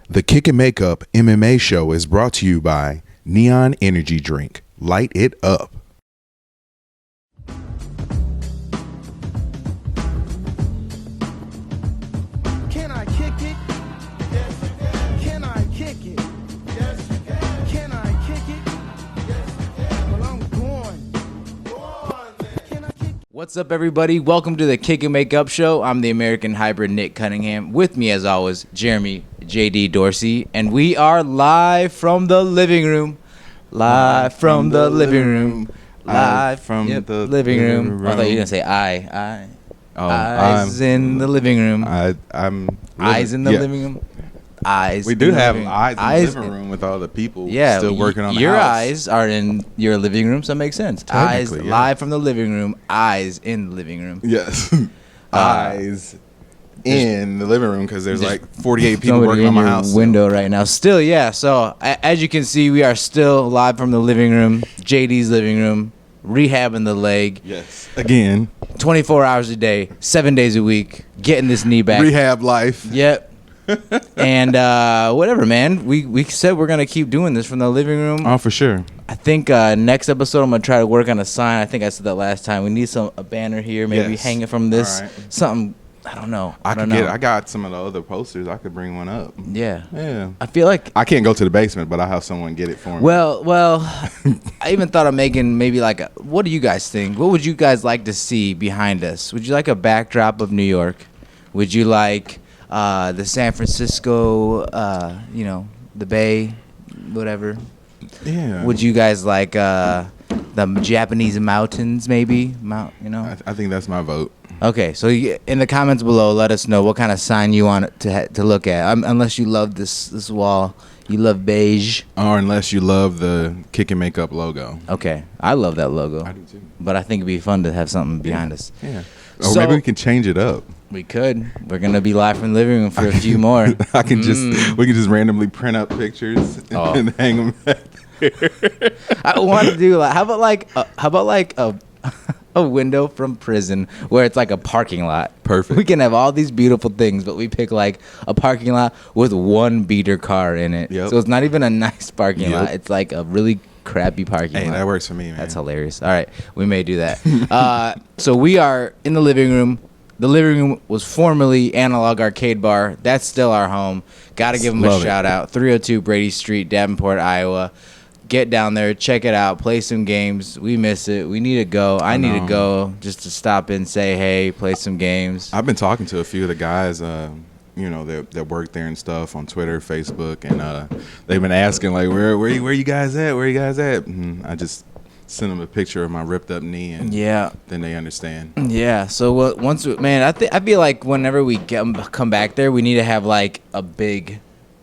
The Kick and Makeup MMA show is brought to you by Neon Energy Drink. Light it up. Can I kick it? Yes, you can. Can I kick it? Yes, you can. Can I kick it? Yes, you can. Well, I'm going. Go on, then. Can I kick it? What's up, everybody? Welcome to the Kick and Makeup show. I'm the American hybrid Nick Cunningham. With me, as always, Jeremy JD Dorsey, and we are live from the living room. Live from the living room. Live from the living room. I thought you were gonna say I. Eyes in the living room. I'm Eyes in the living room. Eyes. We do have eyes in the living room with all the people still working on the your house. eyes are in your living room, so it makes sense. Eyes Technically, yeah. live from the living room. Eyes in the living room. Yes. Eyes in the living room because there's like 48 people Somebody working in on my your house. window right now. Still, yeah. So as you can see, we are still live from the living room, JD's living room, rehabbing the leg, Yes. Again. 24 hours a day, 7 days a week, getting this knee back. Rehab life. Yep. And whatever, man. We said we're gonna keep doing this from the living room. Oh, for sure. I think next episode I'm gonna try to work on a sign. I think I said that last time. We need a banner here, maybe Yes. hang it from this All right. something. I don't know. I got some of the other posters. I could bring one up. Yeah. Yeah. I feel like. I can't go to the basement, but I'll have someone get it for me. Well, I even thought of making maybe like a. What do you guys think? What would you guys like to see behind us? Would you like a backdrop of New York? Would you like the San Francisco, the Bay, whatever? Yeah. Would you guys like the Japanese mountains, maybe? I think that's my vote. Okay, so in the comments below, let us know what kind of sign you want to look at. Unless you love this wall, you love beige. Or unless you love the Kick and Makeup logo. Okay, I love that logo. I do too. But I think it'd be fun to have something behind us. Yeah. Or So- maybe we can change it up. We could. We're gonna be live from the living room for a few more. We can just randomly print up pictures Oh. and hang them back. I want to do like how about like a window from prison where it's like a parking lot. Perfect. We can have all these beautiful things, but we pick like a parking lot with one beater car in it. Yep. So it's not even a nice parking Yep. lot. It's like a really crappy parking Hey, lot. that works for me, man. That's hilarious. All right, we may do that. So we are in the living room. The living room was formerly Analog Arcade Bar. That's still our home. Got to give them a Love it. shout out. 302 Brady Street, Davenport, Iowa. Get down there, check it out, play some games. We miss it. We need to go. I need to go just to stop in, say hey, play some games. I've been talking to a few of the guys, that work there and stuff on Twitter, Facebook, and they've been asking like, where you guys at? Where you guys at? And I just send them a picture of my ripped up knee, and Yeah. then they understand. Yeah. So I feel like whenever we come back there, we need to have like a big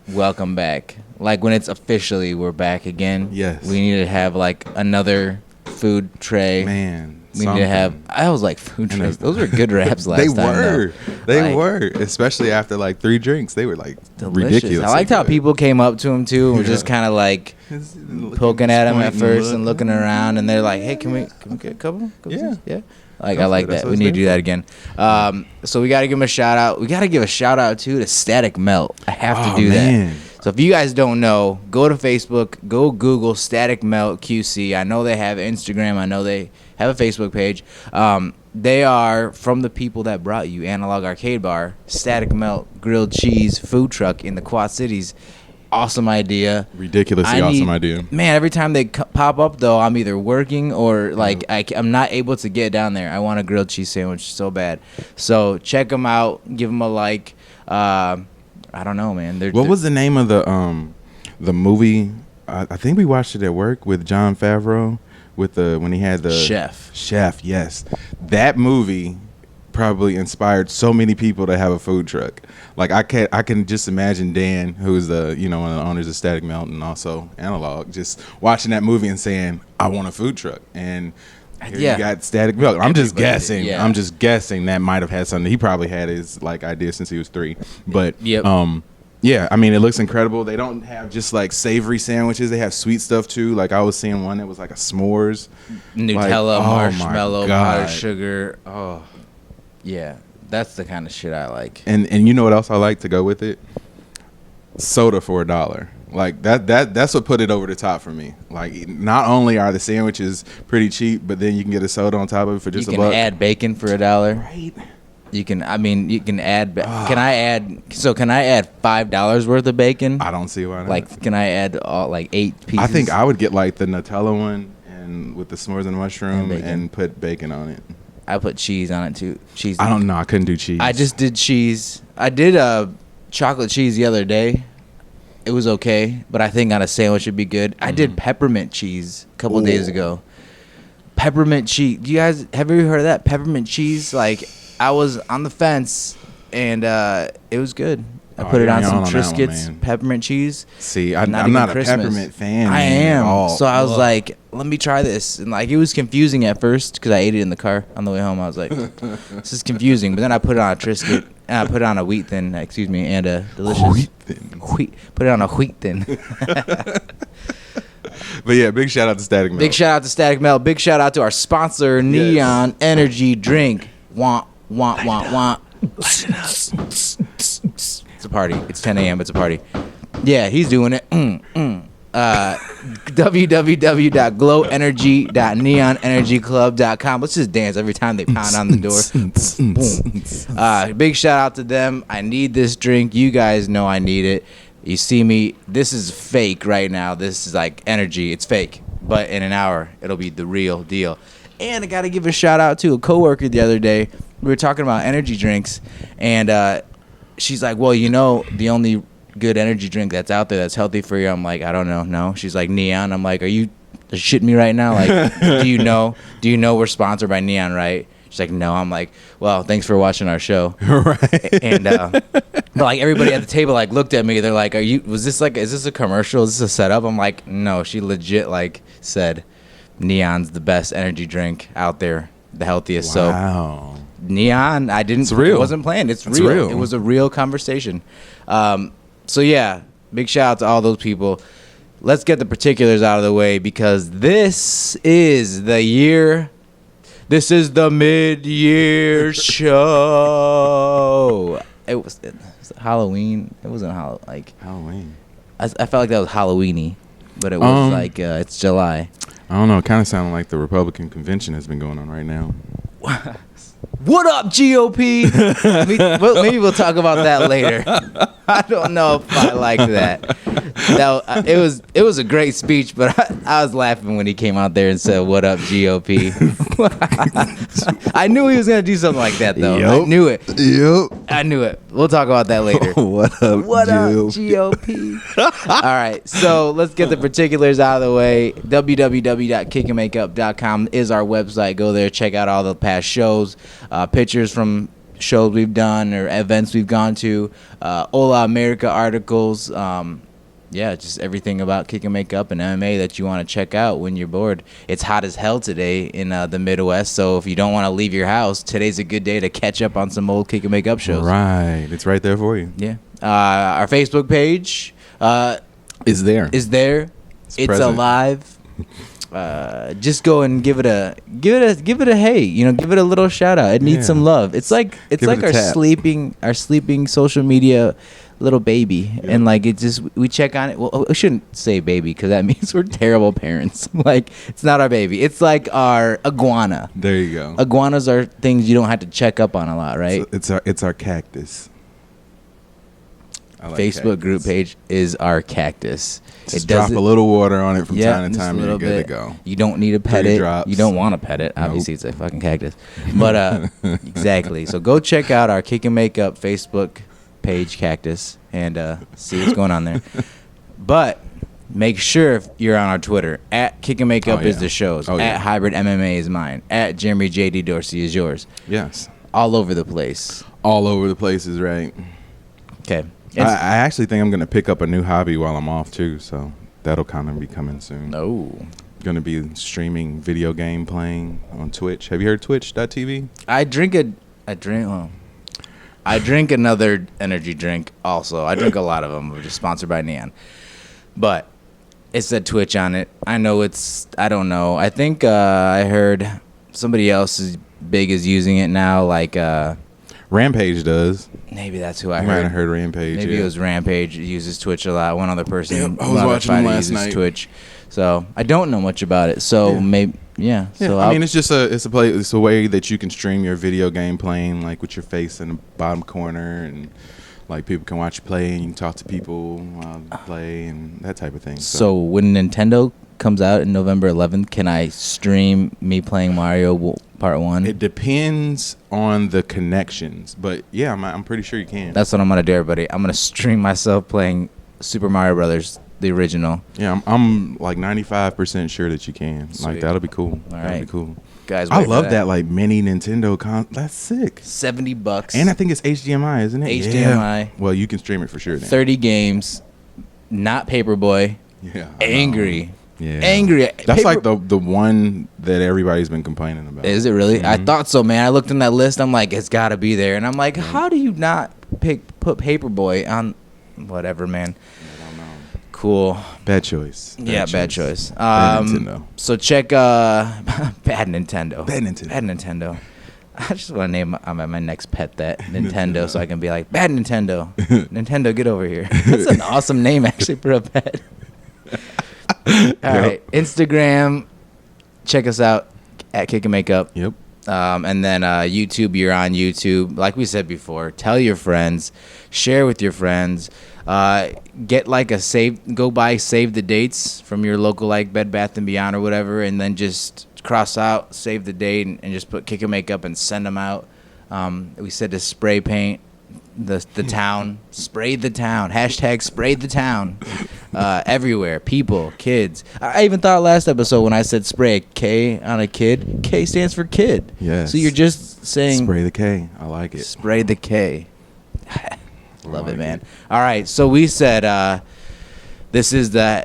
welcome back. Like when it's officially we're back again. Yes. We need to have like another food tray. Man, We need to have. I was like food And trays. they- Those were good wraps last they time. were. though. They Like, were, especially after like 3 drinks. They were like delicious. ridiculous. I liked how people came up to him too and were just Yeah. kind of like poking at him at first and looking around, and they're like, "Hey, can we get a couple?" Yeah. yeah. Like Go I for like it. That's that. what We it's need to there do that again. So we got to give him a shout out. We got to give a shout out too to Static Melt. I have to do that. So if you guys don't know, go to Facebook, go Google Static Melt QC. I know they have Instagram. I know they have a Facebook page. They are from the people that brought you Analog Arcade Bar, Static Melt grilled cheese food truck in the Quad Cities. Awesome idea. Ridiculously awesome idea. Man, every time they pop up, though, I'm either working or, like, I'm not able to get down there. I want a grilled cheese sandwich so bad. So check them out. Give them a like. I don't know, man. What was the name of the movie? I think we watched it at work with Jon Favreau with when he had the Chef. Chef, yes. That movie probably inspired so many people to have a food truck. Like I can just imagine Dan, who's one of the owners of Static Melt and also Analog, just watching that movie and saying, "I want a food truck." And here you got Static Melt. I'm just guessing. yeah. I'm just guessing that might have had something. He probably had his like idea since he was 3. But Yep. yeah, I mean, it looks incredible. They don't have just like savory sandwiches. They have sweet stuff too. Like I was seeing one that was like a s'mores. Nutella, Like, oh my marshmallow, God. powdered sugar. Oh, yeah. That's the kind of shit I like. And you know what else I like to go with it? soda for $1. Like that's what put it over the top for me. Like, not only are the sandwiches pretty cheap, but then you can get a soda on top of it for just $1. You can add bacon for $1. Right. You can add. Can I add $5 worth of bacon? I don't see why not. Like, can I add 8 pieces? I think I would get like the Nutella one and with the s'mores and mushroom And and put bacon on it. I put cheese on it too. Cheese. I don't know. I couldn't do cheese. I just did cheese. I did chocolate cheese the other day. It was okay, but I think on a sandwich would be good. I did peppermint cheese a couple days ago. Peppermint cheese. Do you guys have you ever heard of that? Peppermint cheese. Like, I was on the fence, and it was good. I put it on some Triscuits, peppermint cheese. See, I'm not a peppermint fan. I am. At all. So I was like, let me try this. And like, it was confusing at first because I ate it in the car on the way home. I was like, this is confusing. But then I put it on a Triscuit, and I put it on a wheat thin, and a delicious Wheat thin. Put it on a wheat thin. But yeah, big shout out to Static Melt. Big shout out to Static Melt. Big shout out to our sponsor, Neon Energy Drink. Want. Light it up. It's a party. It's 10 a.m. It's a party. Yeah, he's doing it. www.glowenergy.neonenergyclub.com. Let's just dance every time they pound on the door. Boom. Big shout out to them. I need this drink. You guys know I need it. You see me. This is fake right now. This is like energy. It's fake. But in an hour, it'll be the real deal. And I got to give a shout out to a coworker the other day. We were talking about energy drinks, and she's like, well, you know, the only good energy drink that's out there that's healthy for you. I'm like, I don't know. No. She's like, Neon. I'm like, are you shitting me right now? Like, do you know we're sponsored by Neon, right? She's like, no. I'm like, well, thanks for watching our show. Right. And but like, everybody at the table like looked at me. They're like, is this a commercial? Is this a setup? I'm like, no. She legit like said, Neon's the best energy drink out there, the healthiest. Wow. So Neon, it's real. It wasn't planned. It's real. It was a real conversation. So yeah, big shout out to all those people. Let's get the particulars out of the way because this is the mid-year show. It was Halloween. It wasn't Halloween. I felt like that was Halloweeny, but it was it's July. I don't know. It kind of sounded like the Republican convention has been going on right now. What up, GOP? Maybe we'll talk about that later. I don't know if I like that. It was a great speech, but I was laughing when he came out there and said, "What up, GOP?" I knew he was gonna do something like that, though. Yep. I knew it. Yep. I knew it. We'll talk about that later. What up, GOP? All right, so let's get the particulars out of the way. www.kickandmakeup.com is our website. Go there, check out all the past shows, pictures from shows we've done or events we've gone to, Hola America articles, just everything about Kick and Makeup and MMA that you want to check out when you're bored. It's hot as hell today in the Midwest, so if you don't want to leave your house, today's a good day to catch up on some old Kick and Makeup shows. Right, it's right there for you. Yeah, our Facebook page is there. It's present. Alive. Just go and give it a hey, give it a little shout out. It needs some love. It's like our sleeping social media little baby, and like we check on it. Well, I shouldn't say baby because that means we're terrible parents. Like, it's not our baby. It's like our iguana. There you go. Iguanas are things you don't have to check up on a lot, right? So it's our cactus. Facebook group page is our cactus. Just drop a little water on it from time to time and you're good to go. You don't need to pet it. You don't want to pet it. Obviously, It's a fucking cactus. But exactly. So go check out our Kick and Makeup Facebook page, Cactus, and see what's going on there. But make sure you're on our Twitter. At Kick and Makeup is the show's. At Hybrid MMA is mine. At Jeremy JD Dorsey is yours. Yes. All over the place. All over the place is right. Okay. I actually think I'm going to pick up a new hobby while I'm off, too, so that'll kind of be coming soon. Oh. Going to be streaming video game playing on Twitch. Have you heard Twitch.tv? I drink another energy drink also. I drink a lot of them. We're just sponsored by Neon. But it said Twitch on it. I don't know. I think I heard somebody else as big is using it now, like Rampage does. Maybe that's who I You might heard. have heard Rampage. Maybe yeah. it was Rampage. He uses Twitch a lot. One other person. Yep, I was one other watching him fighter last uses night. Twitch. So I don't know much about it. So Yeah. maybe yeah. Yeah, So I mean, it's a way that you can stream your video game playing, like with your face in the bottom corner, and like people can watch you play, and you can talk to people while you play, and that type of thing. So when Nintendo comes out in November 11th, can I stream me playing Mario Part 1? It depends on the connections, but yeah, I'm pretty sure you can. That's what I'm gonna do, everybody. I'm gonna stream myself playing Super Mario Brothers, the original. Yeah, I'm like 95% sure that you can. Sweet. Like that'll be cool. That'll right. be cool. Guys, I wait for love that like mini Nintendo That's sick. $70. And I think it's HDMI, isn't it? HDMI. Yeah. Well, you can stream it for sure then. 30 games, not Paperboy. Yeah. I know. Angry. Yeah. Angry. That's like the one that everybody's been complaining about. Is it really? I Mhm. thought so, man. I looked in that list. I'm like, it's got to be there. And I'm like, how do you not put Paperboy on whatever, man? I don't know. Cool. Bad choice. Bad choice. Bad Nintendo. So check bad Nintendo. Bad Nintendo. Bad Nintendo. I just want to name my next pet that Nintendo, so I can be like, bad Nintendo. Nintendo, get over here. That's an awesome name actually for a pet. All right, Instagram. Check us out at Kick and Makeup. Yep. And then YouTube, you're on YouTube. Like we said before, tell your friends, share with your friends. Get like go buy save the dates from your local like Bed Bath and Beyond or whatever, and then just cross out, save the date, and just put Kick and Makeup and send them out. We said to spray paint the town, spray the town, hashtag spray the town, everywhere, people, kids. I even thought last episode when I said spray a K on a kid, K stands for kid. Yes. So you're just saying Spray the K. I like it. spray the K. Love like it, man. it. All right, so we said this is the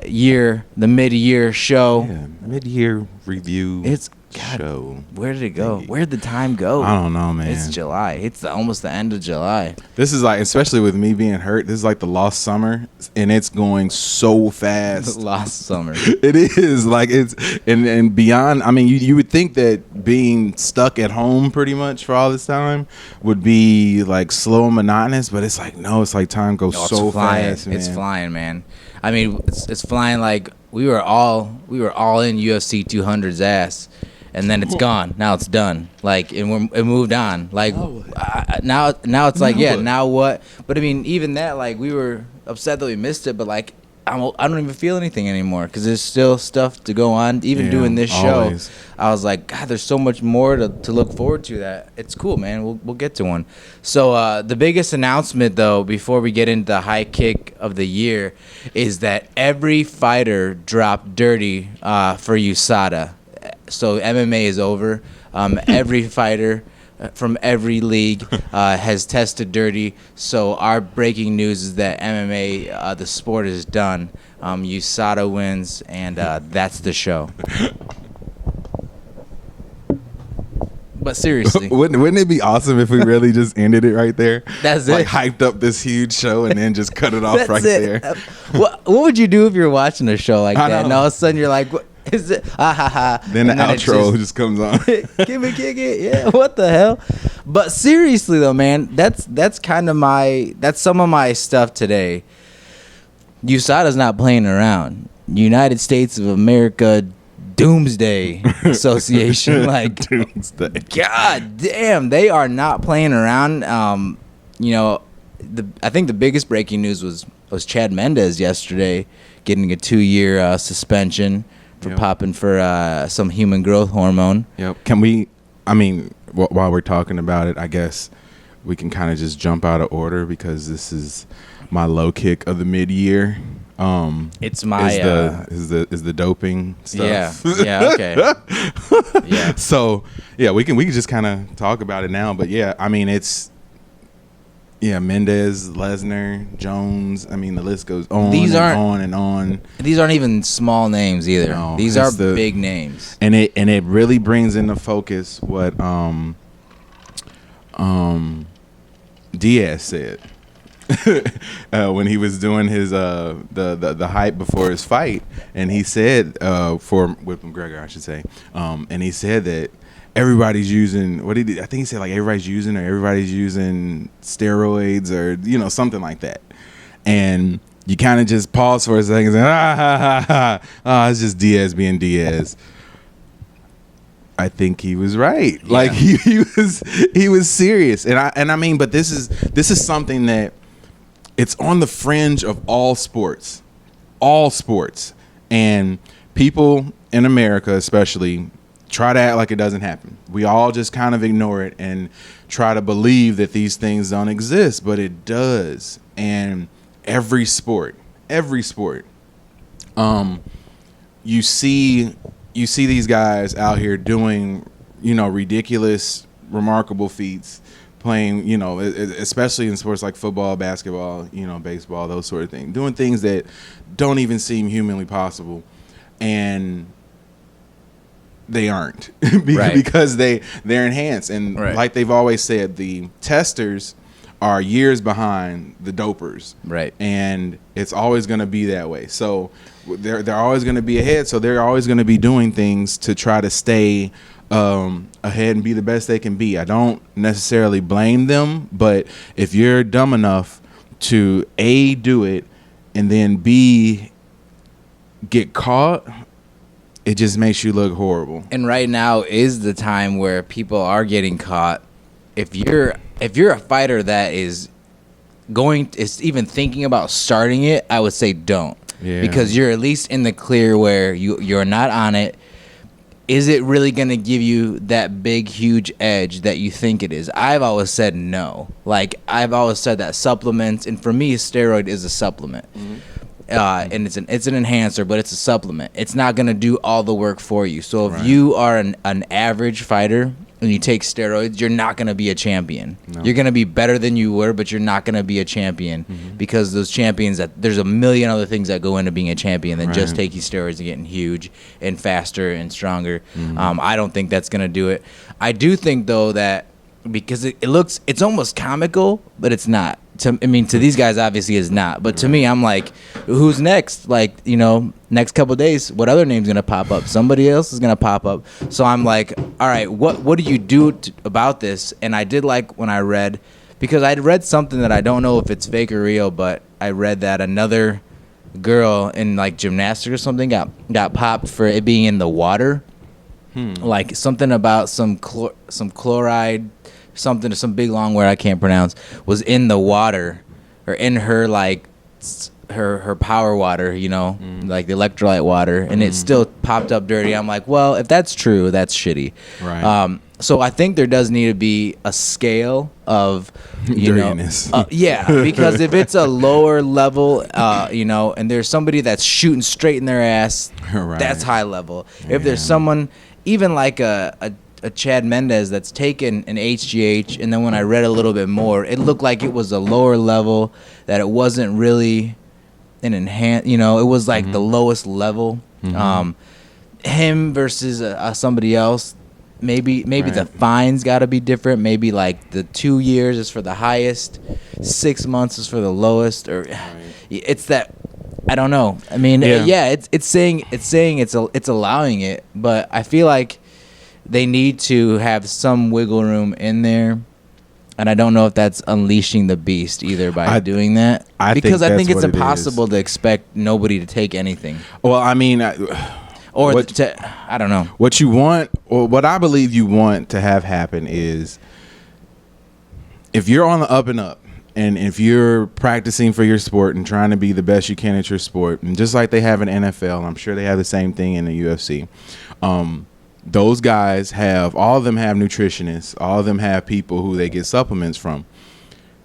mid-year show. Yeah. Mid-year review. It's God, show. Where did it go? Thingy. Where'd the time go? I don't know, man. It's July. It's almost the end of July. This is like, especially with me being hurt, this is like the lost summer, and it's going so fast. Lost summer. It is like it's and beyond. I mean, you would think that being stuck at home pretty much for all this time would be like slow and monotonous, but it's like no, it's like time goes No, so it's flying. fast, man. It's flying, man. I mean, it's flying like we were all in UFC 200's ass. And then it's gone. Now it's done. Like, and it moved on. Like, now it's like, yeah, now what? But I mean, even that, like, we were upset that we missed it. But like, I don't even feel anything anymore because there's still stuff to go on. Even doing this show, I was like, God, there's so much more to look forward to. That it's cool, man. We'll get to one. So the biggest announcement, though, before we get into the high kick of the year, is that every fighter dropped dirty for USADA. So MMA is over. Every fighter from every league has tested dirty. So our breaking news is that MMA, the sport is done. USADA wins, and that's the show. But seriously, wouldn't it be awesome if we really just ended it right there? That's like, it. Hyped up this huge show and then just cut it off right there. What would you do if you're watching a show like I that? know. And all of a sudden you're like, what is it? Ah, ha, ha. Then the And it's outro just comes on. Give me kick it. Yeah, what the hell? But seriously though, man, that's some of my stuff today. USADA's not playing around. United States of America Doomsday Association. Like, Doomsday. God damn, they are not playing around. I think the biggest breaking news was Chad Mendez yesterday getting a 2-year suspension for popping for some human growth hormone. Yep. Can we? I mean, while we're talking about it, I guess we can kind of just jump out of order because this is my low kick of the mid-year. It's my is the doping stuff. Yeah. Okay. Yeah. So we can just kind of talk about it now. But yeah, I mean it's Mendez, Lesnar, Jones. I mean the list goes on and on. These aren't even small names either. No, These are big names. And it really brings into focus what Diaz said. When he was doing his the hype before his fight, and he said with McGregor, I should say, and he said that everybody's using what he did. I think he said like everybody's using steroids or something like that, and you kind of just pause for a second and say, it's just Diaz being Diaz. I think he was right. Yeah. Like he was serious, and I mean, but this is something that it's on the fringe of all sports, and people in America especially try to act like it doesn't happen. We all just kind of ignore it and try to believe that these things don't exist, but it does. And every sport, you see these guys out here doing, ridiculous, remarkable feats, playing, especially in sports like football, basketball, baseball, those sort of things, doing things that don't even seem humanly possible, and they aren't because they're enhanced. And like they've always said, the testers are years behind the dopers, right? And it's always going to be that way. So they're always going to be ahead. So they're always going to be doing things to try to stay ahead and be the best they can be. I don't necessarily blame them, but if you're dumb enough to A, do it, and then B, get caught, it just makes you look horrible. And right now is the time where people are getting caught. If you're a fighter that is even thinking about starting it, I would say don't. Yeah. Because you're at least in the clear where you're not on it. Is it really going to give you that big, huge edge that you think it is? I've always said no. Like, I've always said that supplements, and for me, steroid is a supplement. Mm-hmm. And it's an enhancer, but it's a supplement. It's not going to do all the work for you. So if you are an average fighter and you take steroids, you're not going to be a champion. No. You're going to be better than you were, but you're not going to be a champion because those champions, there's a million other things that go into being a champion than just taking steroids and getting huge and faster and stronger. I don't think that's going to do it. I do think, though, that because it's almost comical, but it's not. To these guys, obviously, it's not. But to me, I'm like, who's next? Like, next couple of days, what other name's going to pop up? Somebody else is going to pop up. So I'm like, all right, what do you do about this? And I did like when I read, because I read something that I don't know if it's fake or real, but I read that another girl in, like, gymnastics or something got popped for it being in the water. Like, something about some chloride, something, some big long word I can't pronounce, was in the water, or in her, like, her power water, like the electrolyte water, and it still popped up dirty. I'm like, well, if that's true, that's shitty. Right. So I think there does need to be a scale of, dirtiness. Because if it's a lower level, and there's somebody that's shooting straight in their ass, that's high level. Yeah. If there's someone, even like a Chad Mendez that's taken an HGH, and then when I read a little bit more, it looked like it was a lower level, that it wasn't really an enhanced, it was like the lowest level. Him versus somebody else, maybe the fines got to be different. Maybe like the 2 years is for the highest, 6 months is for the lowest, or it's that. I don't know. I mean, it's saying it's allowing it, but I feel like they need to have some wiggle room in there, and I don't know if that's unleashing the beast either by doing that. I think it's impossible to expect nobody to take anything. Well, I mean, I don't know. What you want, or what I believe you want to have happen is, if you're on the up and up, and if you're practicing for your sport and trying to be the best you can at your sport, and just like they have in NFL, I'm sure they have the same thing in the UFC. Those guys all of them have nutritionists. All of them have people who they get supplements from.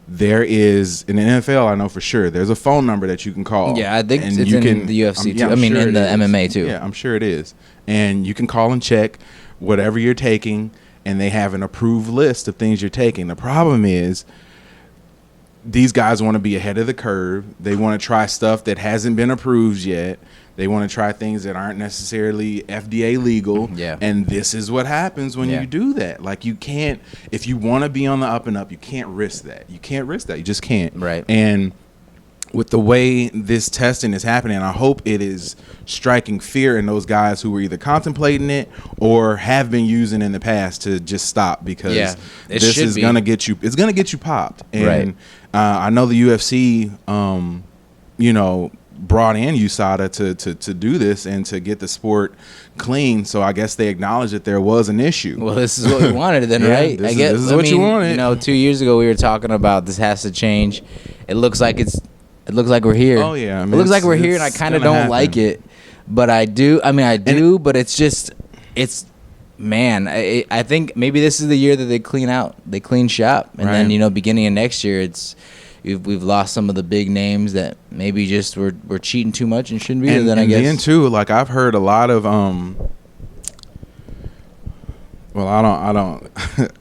There is, in the NFL, I know for sure, there's a phone number that you can call. Yeah, I think it's in the UFC too. In the MMA too. Yeah, I'm sure it is. And you can call and check whatever you're taking, and they have an approved list of things you're taking. The problem is, these guys want to be ahead of the curve. They want to try stuff that hasn't been approved yet. They want to try things that aren't necessarily FDA legal. Yeah. And this is what happens when you do that. Like, you can't, if you want to be on the up and up, you can't risk that. You just can't. Right. And with the way this testing is happening, I hope it is striking fear in those guys who were either contemplating it or have been using in the past to just stop, because this is gonna get you. It's gonna get you popped. And I know the UFC, brought in USADA to do this and to get the sport clean. So I guess they acknowledged that there was an issue. This is what we wanted then, right? This is what you wanted. 2 years ago we were talking about this has to change. It looks like we're here. Oh yeah, it looks like we're here, and I kind of don't like it, but I do. But I think maybe this is the year that they clean shop, and then beginning of next year, we've lost some of the big names that maybe just we're cheating too much and shouldn't be. And then I guess then too, like I've heard a lot of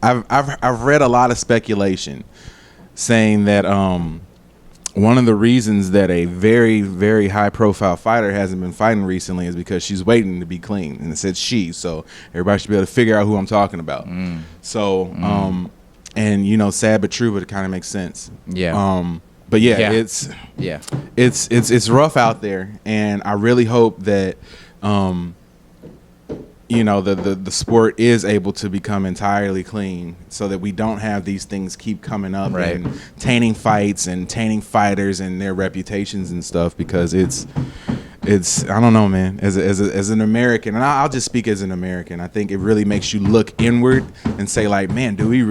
I've read a lot of speculation saying that one of the reasons that a very, very high-profile fighter hasn't been fighting recently is because she's waiting to be clean. And it said she, so everybody should be able to figure out who I'm talking about. So, and sad but true, but it kind of makes sense. Yeah. But it's rough out there, and I really hope that the sport is able to become entirely clean, so that we don't have these things keep coming up and tainting fights and tainting fighters and their reputations and stuff, because it's I don't know, man, as an American, and I'll just speak as an American, I think it really makes you look inward and say, like, man, do we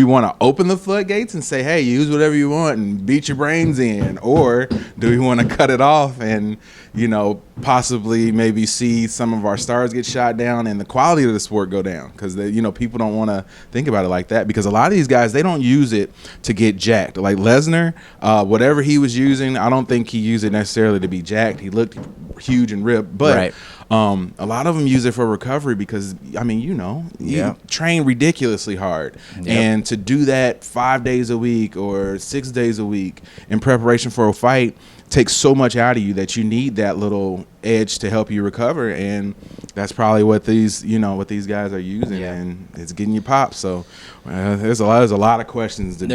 want to open the floodgates and say, hey, use whatever you want and beat your brains in? Or do we want to cut it off and, possibly maybe see some of our stars get shot down and the quality of the sport go down? Because, people don't want to think about it like that, because a lot of these guys, they don't use it to get jacked. Like Lesnar, whatever he was using, I don't think he used it necessarily to be jacked. He looked huge and ripped. But a lot of them use it for recovery because, you train ridiculously hard. And to do that 5 days a week or 6 days a week in preparation for a fight takes so much out of you that you need that little edge to help you recover. And that's probably what these guys are using, and it's getting you popped. So there's a lot of questions to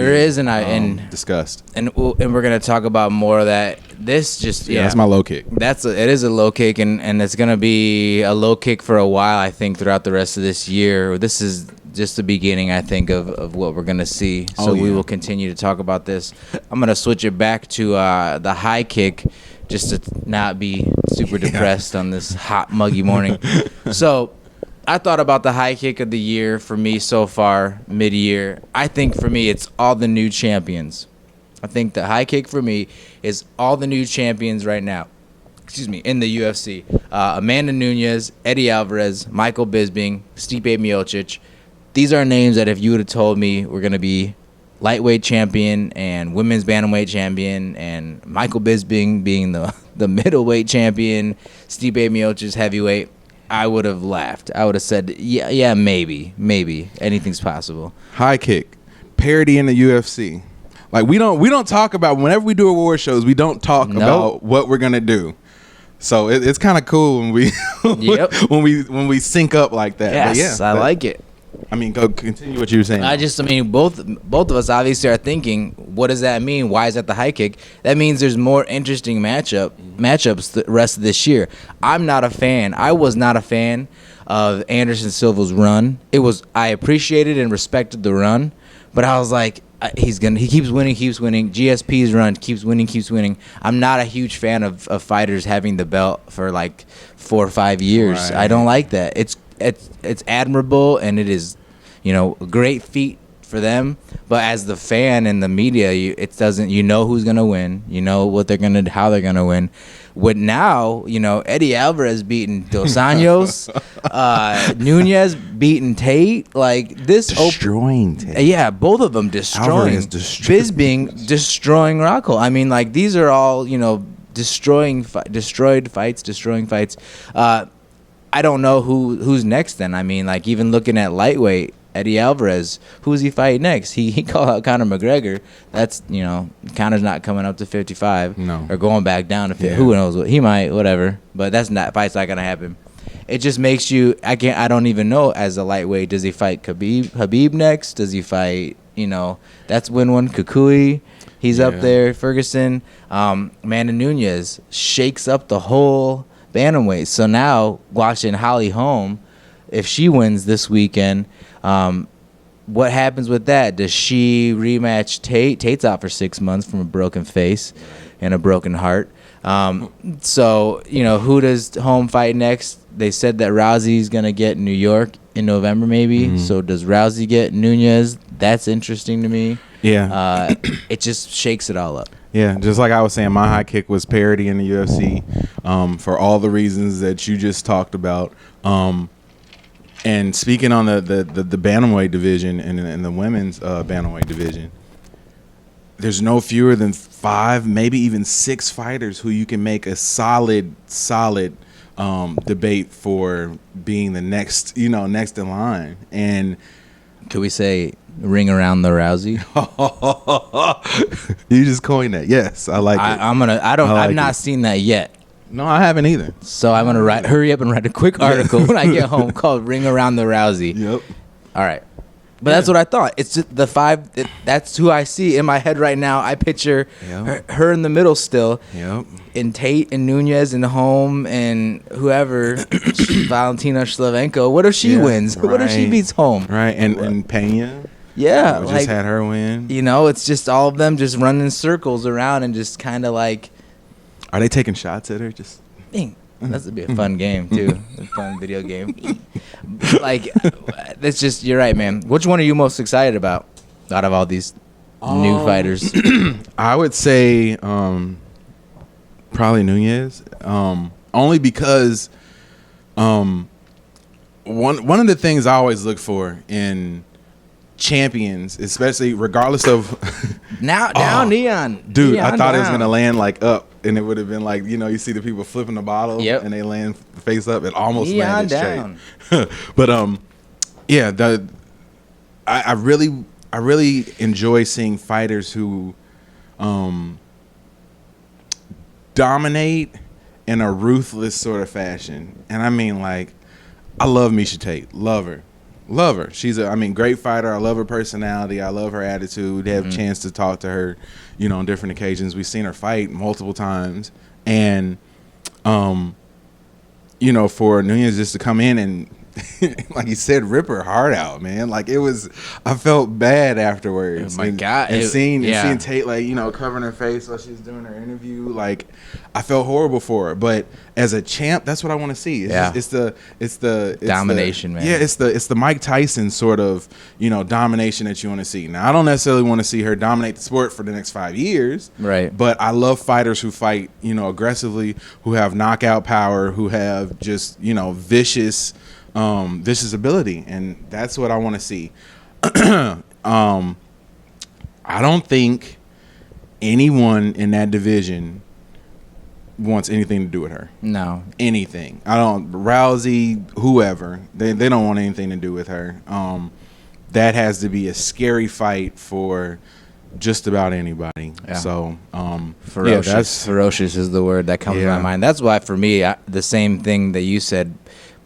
discussed. And we're gonna talk about more of that. That's my low kick. It is a low kick, and it's gonna be a low kick for a while, I think, throughout the rest of this year. This is just the beginning, I think, of what we're going to see. So we will continue to talk about this. I'm going to switch it back to the high kick, just to not be super depressed on this hot, muggy morning. So I thought about the high kick of the year for me so far, mid-year. I think for me, it's all the new champions. I think the high kick for me is all the new champions right now. In the UFC. Amanda Nunes, Eddie Alvarez, Michael Bisping, Stipe Miocic. These are names that if you would have told me we're going to be lightweight champion and women's bantamweight champion and Michael Bisping being the middleweight champion, Stipe Miocic heavyweight, I would have laughed. I would have said, yeah, maybe anything's possible. High kick, parity in the UFC. Like we don't talk about, whenever we do award shows, we don't talk about what we're gonna do. So it's kind of cool when we when we sync up like that. Yes, I like it. Go continue what you were saying. Both of us obviously are thinking, what does that mean? Why is that the high kick? That means there's more interesting matchups the rest of this year. I was not a fan of Anderson Silva's run. I appreciated and respected the run, but I was like, he keeps winning. GSP's run keeps winning. I'm not a huge fan of fighters having the belt for like 4 or 5 years. Right. I don't like that. It's admirable, and it is, a great feat for them. But as the fan and the media, it doesn't. You know who's gonna win. You know how they're gonna win. With now, Eddie Alvarez beating Dos Anjos, Nunez beating Tate, like this destroying Tate. Yeah, both of them destroying. Bisping destroying Rocco. These are all destroying fights. I don't know who's next then. Even looking at lightweight, Eddie Alvarez, who's he fighting next? He called out Conor McGregor. That's, Conor's not coming up to 55. No. Or going back down to 50. Yeah. Who knows? He might, whatever. But fight's not going to happen. It just makes you, I don't even know as a lightweight, does he fight Habib next? Does he fight, that's win one, Kukui? He's up there. Ferguson, Amanda Nunes shakes up the whole bantamweight. So now watching Holly Holm, if she wins this weekend, what happens with that? Does she rematch Tate? Tate's out for 6 months from a broken face and a broken heart. So, who does Holm fight next? They said that Rousey's going to get New York in November maybe. So does Rousey get Nunes? That's interesting to me. Yeah. It just shakes it all up. Yeah, just like I was saying, my high kick was parity in the UFC for all the reasons that you just talked about. And speaking on the bantamweight division and the women's bantamweight division, there's no fewer than 5, maybe even 6 fighters who you can make a solid debate for being the next in line. And could we say ring around the Rousey? You just coined that. Yes, I like it. I've not seen that yet. No, I haven't either. So I'm gonna hurry up and write a quick article when I get home called "Ring Around the Rousey." Yep. All right. But that's what I thought. It's just the 5. That's who I see in my head right now. I picture her in the middle still. Yep. And Tate and Nunes and Holm and whoever, Valentina Shlevenko. What if she wins? Right. What if she beats Holm? Right. And Pena. Yeah. Just had her win. It's just all of them just running circles around and just kind of like. Are they taking shots at her? Just. Bing. That's gonna be a fun game too. A fun video game. That's just, you're right, man. Which one are you most excited about out of all these new fighters? I would say probably Nunes. Only because one of the things I always look for in champions, especially regardless of down Neon. Dude, Neon I thought it was down. gonna land like up, and it would have been like, you see the people flipping the bottle, and they land face up. It almost Neon landed down. straight. But I really enjoy seeing fighters who dominate in a ruthless sort of fashion, and I mean, like, I love Miesha Tate, love her. She's great fighter. I love her personality. I love her attitude. Have a chance to talk to her, on different occasions. We've seen her fight multiple times. And, for Nunes just to come in and, like you said, rip her heart out, man. Like, I felt bad afterwards. Oh my God. And seeing Tate, like, covering her face while she was doing her interview, like, I felt horrible for her. But as a champ, that's what I want to see. It's the domination, man. Yeah, it's the Mike Tyson sort of, domination that you want to see. Now, I don't necessarily want to see her dominate the sport for the next 5 years. Right. But I love fighters who fight, aggressively, who have knockout power, who have just, vicious ability, and that's what I want to see. I don't think anyone in that division wants anything to do with her. No. Anything. Rousey, whoever, they don't want anything to do with her. That has to be a scary fight for just about anybody. Yeah. So ferocious. Ferocious is the word that comes to my mind. That's why for me, the same thing that you said,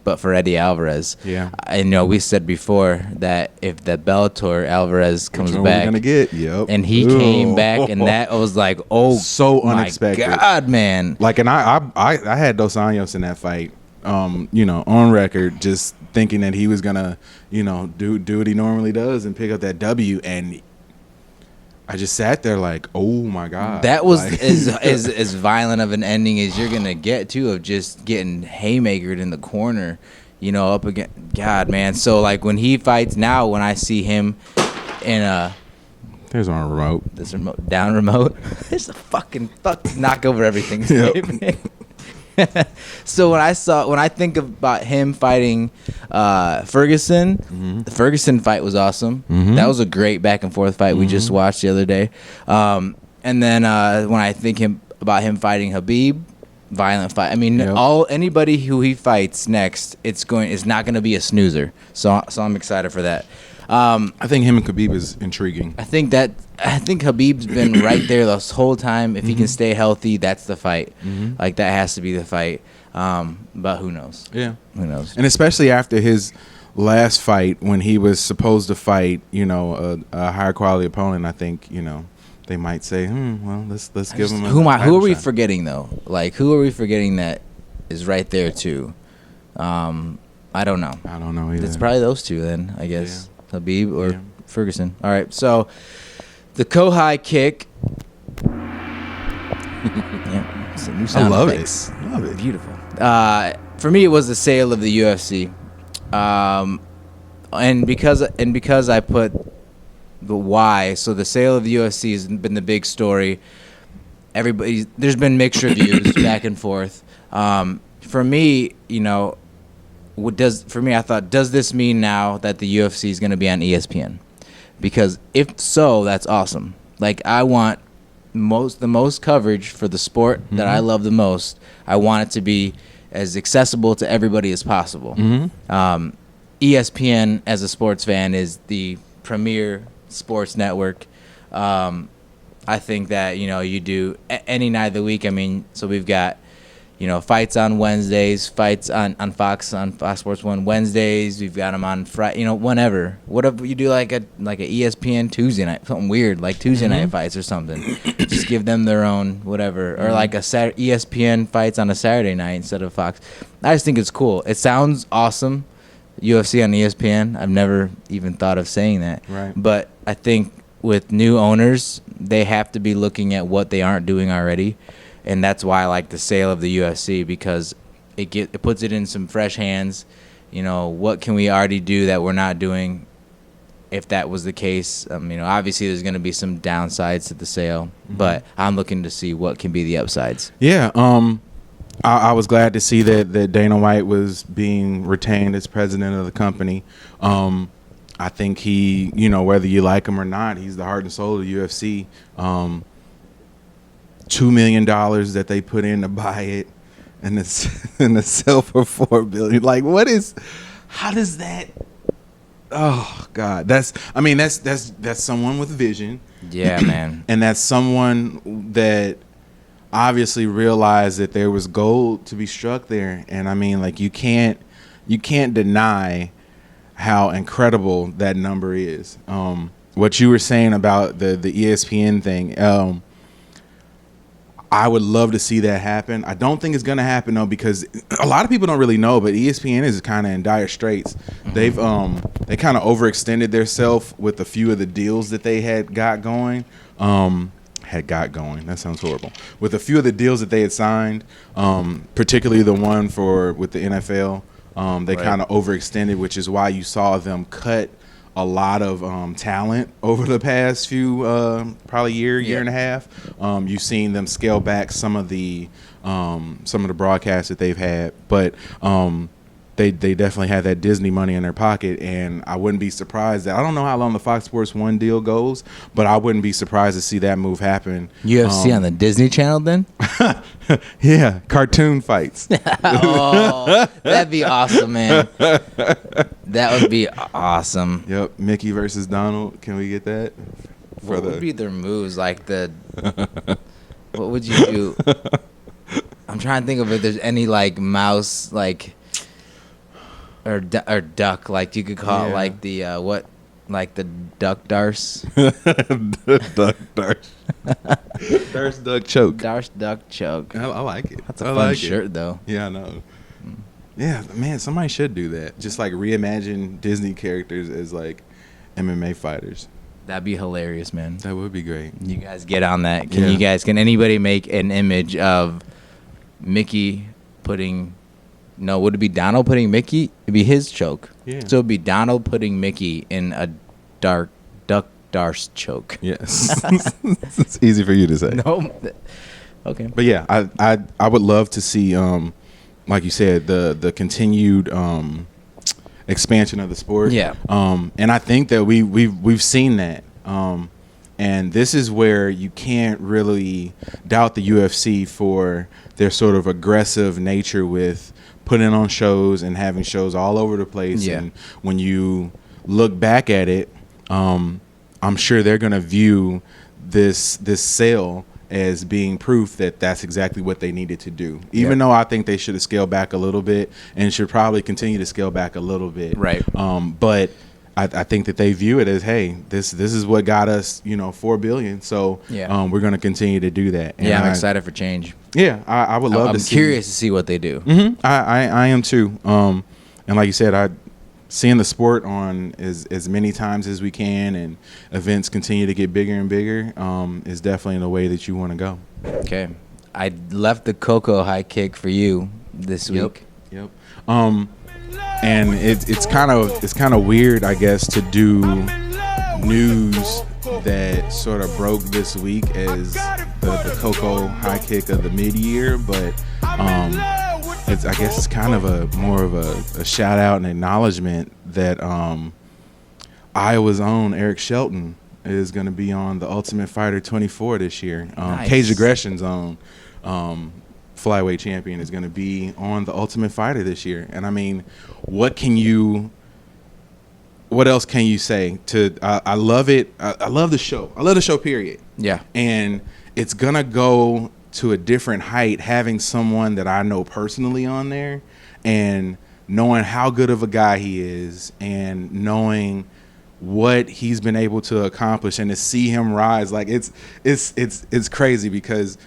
but for Eddie Alvarez. Yeah. I know we said before that if the Bellator Alvarez comes back, gonna get? Yep. And he came back, and that was like, so unexpected. My God, man. Like, and I had Dos Anjos in that fight. On record, just thinking that he was gonna, do what he normally does and pick up that W, and I just sat there like, oh my God. That was as violent of an ending as you're gonna get to, of just getting haymakered in the corner, up against God, man. So like when he fights now, when I see him in there's on a remote. This remote down remote. There's a fucking knock over everything. Yep. So when I think about him fighting Ferguson, the Ferguson fight was awesome. That was a great back and forth fight we just watched the other day. And then when I think about him fighting Khabib, violent fight. I mean, anybody who he fights next, it's not going to be a snoozer. So I'm excited for that. I think him and Khabib is intriguing. I think Khabib's been right there this whole time. If he can stay healthy, that's the fight. Like, that has to be the fight. But who knows? Yeah. Who knows? And especially after his last fight, when he was supposed to fight, a higher quality opponent, I think, they might say, well, let's give them. Who are we forgetting though? Like, who are we forgetting that is right there too? I don't know. I don't know either. It's probably those two then, I guess. Yeah. Habib or Ferguson. All right, so the CoCo Kick. Yeah, it's a new sound effects. I love it. Beautiful. For me, it was the sale of the UFC, and because I put the why. So the sale of the UFC has been the big story. There's been mixed reviews back and forth. For me, I thought, does this mean now that the UFC is going to be on ESPN? Because if so, that's awesome. Like, I want the most coverage for the sport that I love the most. I want it to be as accessible to everybody as possible. ESPN, as a sports fan, is the premier sports network. I think that, you do any night of the week. I mean, so we've got, fights on Wednesdays, fights on Fox Sports 1 Wednesdays. We've got them on Friday, whenever. What if you do like a ESPN Tuesday night, something weird, like Tuesday night fights or something. Just give them their own whatever. Or like ESPN fights on a Saturday night instead of Fox. I just think it's cool. It sounds awesome, UFC on ESPN. I've never even thought of saying that. Right. But I think with new owners, they have to be looking at what they aren't doing already. And that's why I like the sale of the UFC, because it puts it in some fresh hands. What can we already do that we're not doing? If that was the case, obviously there's going to be some downsides to the sale, but I'm looking to see what can be the upsides. Yeah, I was glad to see that Dana White was being retained as president of the company. I think he, whether you like him or not, he's the heart and soul of the UFC. $2 million that they put in to buy it, and the sell for $4 billion. Like, how does that? Oh God, that's someone with vision. Yeah, man. And that's someone that obviously realized that there was gold to be struck there. And I mean, like, you can't deny how incredible that number is. What you were saying about the ESPN thing. I would love to see that happen. I don't think it's going to happen, though, because a lot of people don't really know, but ESPN is kind of in dire straits. They kind of overextended themselves with a few of the deals that they had got going. That sounds horrible. With a few of the deals that they had signed, particularly the one with the NFL, they kind of overextended, which is why you saw them cut a lot of talent over the past few probably year and a half. You've seen them scale back some of the broadcasts that they've had, but they definitely had that Disney money in their pocket, and I wouldn't be surprised that, I don't know how long the Fox Sports 1 deal goes, but I wouldn't be surprised to see that move happen. UFC on the Disney Channel then? Yeah, cartoon fights. Oh, that'd be awesome, man. That would be awesome. Yep, Mickey versus Donald. Can we get that? What would be their moves? Like what would you do? I'm trying to think of if there's any like mouse or duck, like you could call it like the the duck darce. Duck darce. Darce duck choke. Darce duck choke. I like it. That's a fun shirt, though. Yeah, I know. Yeah, man, somebody should do that. Just like reimagine Disney characters as like MMA fighters. That'd be hilarious, man. That would be great. You guys get on that. Can anybody make an image of Mickey putting... No, would it be Donald putting Mickey? It'd be his choke. Yeah. So it'd be Donald putting Mickey in a duck darce choke. Yes. It's easy for you to say. No. Okay. But yeah, I would love to see, like you said, the continued expansion of the sport. Yeah. And I think that we've seen that. And this is where you can't really doubt the UFC for their sort of aggressive nature with putting on shows and having shows all over the place. Yeah. And when you look back at it, I'm sure they're going to view this sale as being proof that that's exactly what they needed to do. Even though I think they should have scaled back a little bit and should probably continue to scale back a little bit. Right. But I think that they view it as, hey, this is what got us, $4 billion. So we're going to continue to do that. And I'm excited for change. Yeah, I would love to see. I'm curious to see what they do. Mm-hmm. I am too. And like you said, seeing the sport on as many times as we can, and events continue to get bigger and bigger, is definitely the way that you want to go. Okay, I left the CoCo Kick for you this week. Yep. And it's kind of weird, I guess, to do news that sort of broke this week as the CoCo Kick of the mid-year, but I guess it's kind of more of a shout out and acknowledgement that Iowa's own Eric Shelton is going to be on the Ultimate Fighter 24 this year. Nice. Cage Aggression's own flyweight champion is going to be on the Ultimate Fighter this year. And I mean, what else can you say? I love it. I love the show. I love the show, period. Yeah. And it's going to go to a different height having someone that I know personally on there, and knowing how good of a guy he is, and knowing what he's been able to accomplish, and to see him rise. Like it's crazy, because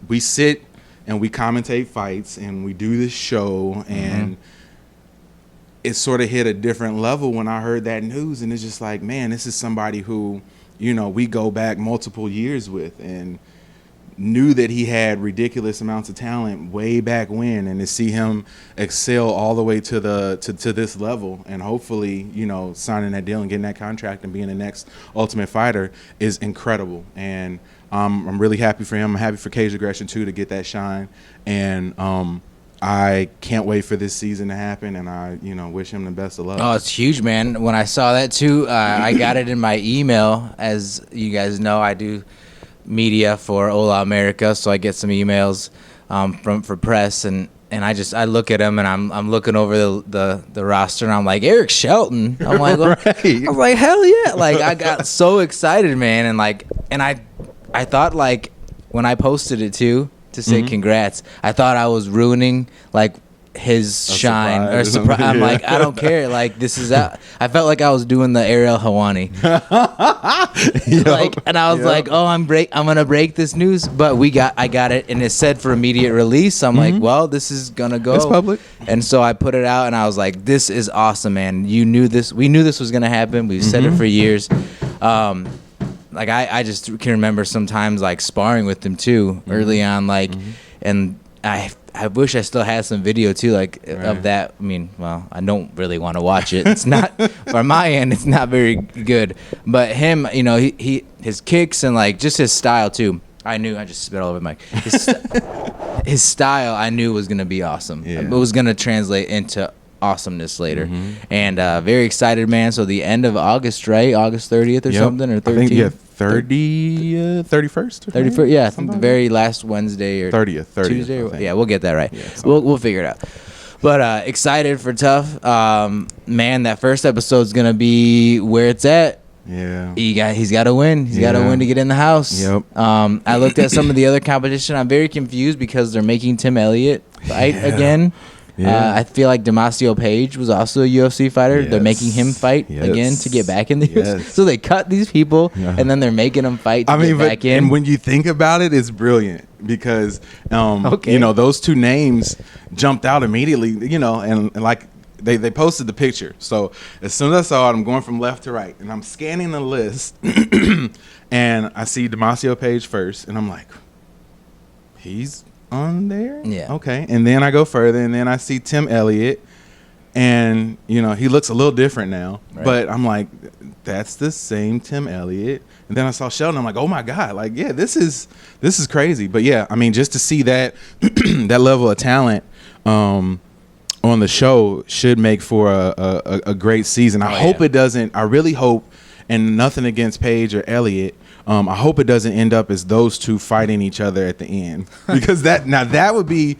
we sit and we commentate fights and we do this show, and it sort of hit a different level when I heard that news. And it's just like, man, this is somebody who, we go back multiple years with, and knew that he had ridiculous amounts of talent way back when, and to see him excel all the way to this level, and hopefully, signing that deal and getting that contract and being the next Ultimate Fighter is incredible. And I'm really happy for him. I'm happy for Cage Aggression too to get that shine, and I can't wait for this season to happen, and I wish him the best of luck. Oh, it's huge, man. When I saw that too, I got it in my email. As you guys know, I do media for Ola America, so I get some emails for press, and I look at them, and I'm looking over the roster, and I'm like, Eric Shelton. I'm like, right. I was like, hell yeah! Like, I got so excited, man, and I thought, like, when I posted it too to say congrats, I thought I was ruining like his shine or surprise. I'm like, I don't care. Like, this is out. I felt like I was doing the Ariel Hawani. And I was like, oh, I'm gonna break this news, but I got it, and it said for immediate release. I'm like, well, this is gonna go. It's public. And so I put it out, and I was like, this is awesome, man. We knew this was gonna happen. We've said it for years. Like, I just can remember sometimes, like, sparring with him too early on, like, and I wish I still had some video too, like, of that. I mean, well, I don't really want to watch it. It's not, from my end, it's not very good. But him, his kicks and, like, just his style too. I just spit all over the mic. His style, I knew was gonna be awesome. Yeah. It was gonna translate into awesomeness later. And very excited, man. So the end of August, right? August 30th or something, or 13th? I think, 31st? 31st, yeah. I think the very last Wednesday or 30th Tuesday. Yeah, we'll get that right. Yeah, we'll figure it out. But excited for Tough. Man, that first episode's going to be where it's at. Yeah. He's got to win. He's got to win to get in the house. Yep. I looked at some of the other competition. I'm very confused because they're making Tim Elliott fight again. Yeah. I feel like Damasio Page was also a UFC fighter. They're making him fight again to get back in the UFC. So they cut these people, and then they're making them fight to get back in. And when you think about it, it's brilliant because, those two names jumped out immediately, and like they posted the picture. So as soon as I saw it, I'm going from left to right, and I'm scanning the list, and I see Damasio Page first, and I'm like, he's on there? Yeah. Okay. And then I go further, and then I see Tim Elliott, and he looks a little different now, but I'm like, that's the same Tim Elliott. And then I saw Sheldon. I'm like, oh my God, like, yeah, this is crazy. But yeah, I mean, just to see that that level of talent on the show should make for a great season. I hope it doesn't. I really hope, and nothing against Page or Elliott, I hope it doesn't end up as those two fighting each other at the end, because that would be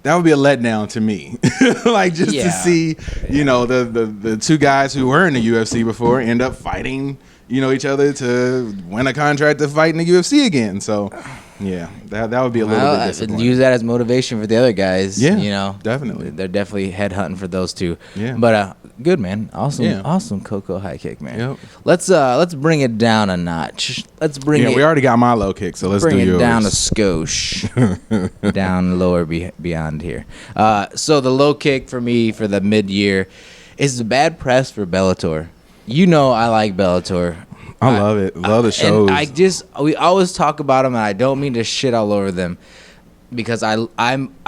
a letdown to me. Like, just to see, the two guys who were in the UFC before end up fighting, each other to win a contract to fight in the UFC again. So, yeah, that would be a little bit disappointing. Use that as motivation for the other guys. Yeah, definitely. They're definitely headhunting for those two. Yeah. But Good, man. Awesome, Yeah. awesome CoCo high kick, man. Yep. Let's bring it down a notch. Let's bring it. We already got my low kick, so let's bring do it yours. down a skosh, down lower beyond here. So the low kick for me for the mid-year is the bad press for Bellator. You know I like Bellator. I love it. Love the shows. And we always talk about them, and I don't mean to shit all over them because I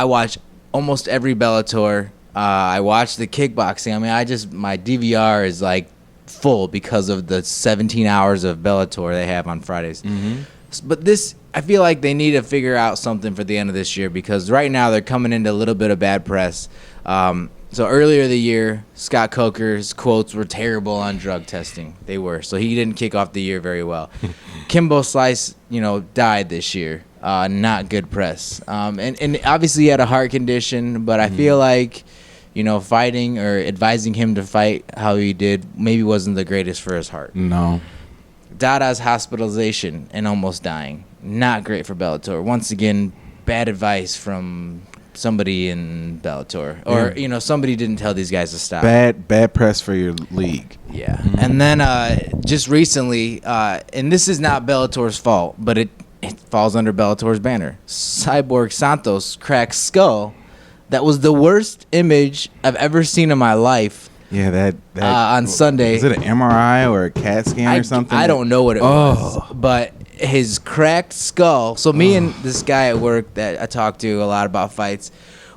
watch almost every Bellator. I watch the kickboxing. I mean, my DVR is like full because of the 17 hours of Bellator they have on Fridays. Mm-hmm. But I feel like they need to figure out something for the end of this year because right now they're coming into a little bit of bad press. So earlier the year, Scott Coker's quotes were terrible on drug testing. They were. So he didn't kick off the year very well. Kimbo Slice, died this year. Not good press. And obviously he had a heart condition, but I feel like, fighting or advising him to fight how he did maybe wasn't the greatest for his heart. No. Dada's hospitalization and almost dying. Not great for Bellator. Once again, bad advice from somebody in Bellator. Or, somebody didn't tell these guys to stop. Bad press for your league. Yeah. Mm-hmm. And then just recently, and this is not Bellator's fault, but it falls under Bellator's banner. Cyborg Santos cracked skull. That was the worst image I've ever seen in my life. Yeah, that on Sunday. Is it an MRI or a CAT scan or something? I don't know what it was, but his cracked skull. So me and this guy at work that I talk to a lot about fights,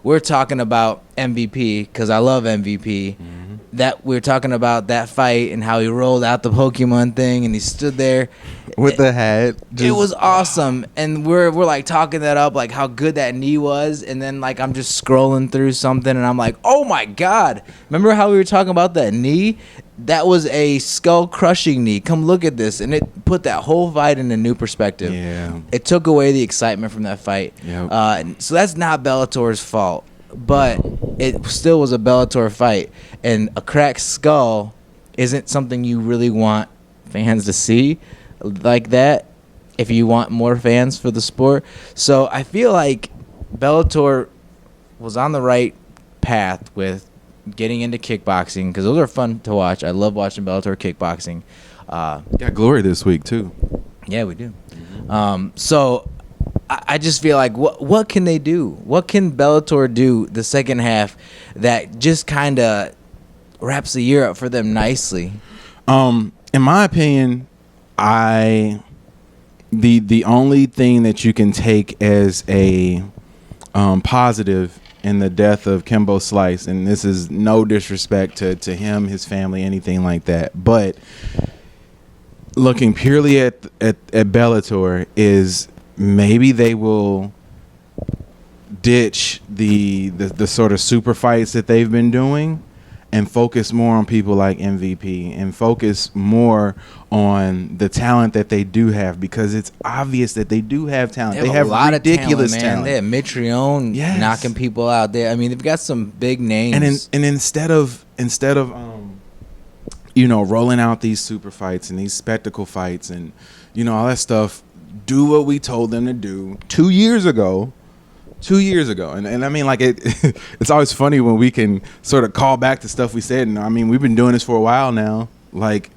we're talking about MVP because I love MVP. Mm-hmm. That we're talking about that fight and how he rolled out the Pokemon thing and he stood there with the hat. It was awesome, and we're like talking that up, like how good that knee was, and then like I'm just scrolling through something and I'm like, oh my god! Remember how we were talking about that knee? That was a skull crushing knee. Come look at this, and it put that whole fight in a new perspective. Yeah, it took away the excitement from that fight. Yep. So that's not Bellator's fault, but it still was a Bellator fight, and a cracked skull isn't something you really want fans to see like that if you want more fans for the sport. So I feel like Bellator was on the right path with getting into kickboxing because those are fun to watch. I love watching Bellator kickboxing. Got Glory this week too. Yeah, we do. So I just feel like what can they do? What can Bellator do the second half that just kind of wraps the year up for them nicely? In my opinion, the only thing that you can take as a positive in the death of Kimbo Slice, and this is no disrespect to him, his family, anything like that, but looking purely at Bellator is maybe they will ditch the sort of super fights that they've been doing and focus more on people like MVP and focus more on the talent that they do have, because it's obvious that they do have talent. They have a lot ridiculous of talent. They have Mitrione knocking people out there. I mean, they've got some big names. And instead of rolling out these super fights and these spectacle fights and all that stuff, do what we told them to do 2 years ago. 2 years ago. And I mean, like, it's always funny when we can sort of call back to stuff we said. And I mean, we've been doing this for a while now. Like,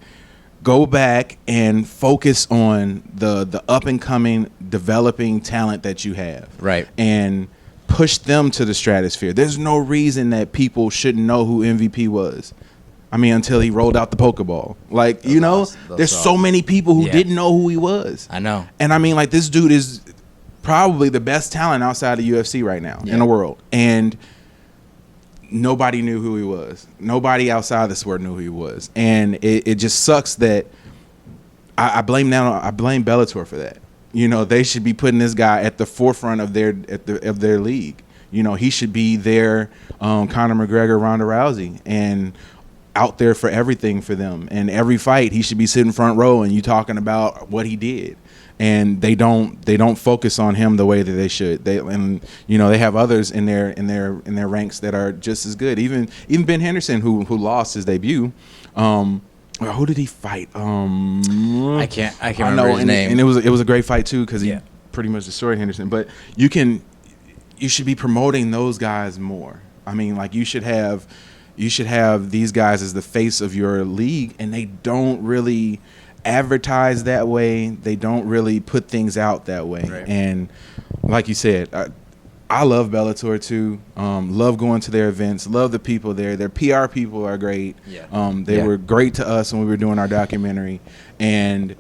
go back and focus on the up and coming developing talent that you have. Right. And push them to the stratosphere. There's no reason that people shouldn't know who MVP was. I mean, until he rolled out the Pokeball. Like, there's so many people who didn't know who he was. I know. And I mean, like, this dude is probably the best talent outside of UFC right now in the world. And nobody knew who he was. Nobody outside the sport knew who he was. And it just sucks that I blame Bellator for that. They should be putting this guy at the forefront of their league. He should be their Conor McGregor, Ronda Rousey, and out there for everything for them. And every fight he should be sitting front row and you talking about what he did. And they don't focus on him the way that they should. They have others in their ranks that are just as good. Even Ben Henderson, who lost his debut. Who did he fight? I can't remember his name. And it was a great fight too, because he pretty much destroyed Henderson. But you should be promoting those guys more. I mean, like, you should have You should have these guys as the face of your league, and they don't really advertise that way. They don't really put things out that way. Right. And like you said, I love Bellator too. Love going to their events. Love the people there. Their PR people are great. Yeah. They were great to us when we were doing our documentary, and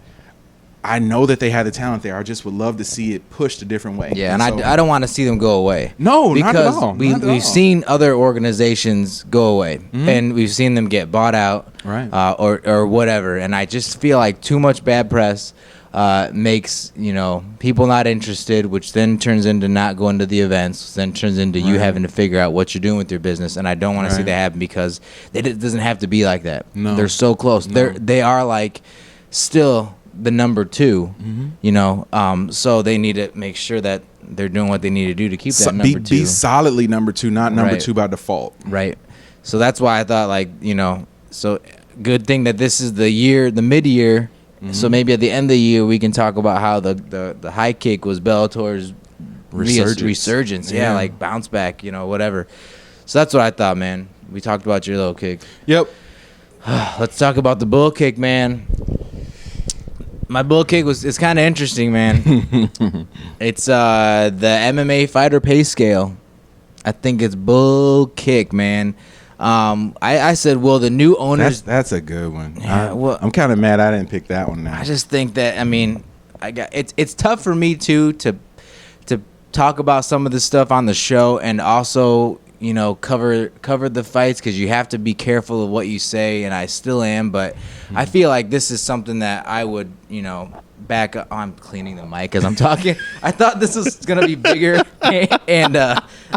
I know that they had the talent there. I just would love to see it pushed a different way. Yeah, and I don't want to see them go away. No, not at all. Because we've seen other organizations go away, and we've seen them get bought out, Right. or whatever. And I just feel like too much bad press makes people not interested, which then turns into not going to the events, then turns into you having to figure out what you're doing with your business. And I don't want to see that happen because it doesn't have to be like that. No. They're so close. No. They are like still the number two, so they need to make sure that they're doing what they need to do to keep that number two. Be solidly number two, not number Right. two by default. Right. So that's why I thought so good thing that this is the mid-year. So maybe at the end of the year we can talk about how the high kick was Bellator's resurgence. Yeah, like bounce back, whatever. So that's what I thought, man. We talked about your low kick. Yep. Let's talk about the bull kick, man. My bull kick it's kind of interesting, man. It's the MMA fighter pay scale. I think it's bull kick, man. I said, well, the new owners. That's a good one. Yeah, I'm kind of mad I didn't pick that one now. I just think that it's tough for me too to talk about some of the stuff on the show and also cover the fights because you have to be careful of what you say, and I still am, but I feel like this is something that I would back up. I'm cleaning the mic as I'm talking. I thought this was gonna be bigger and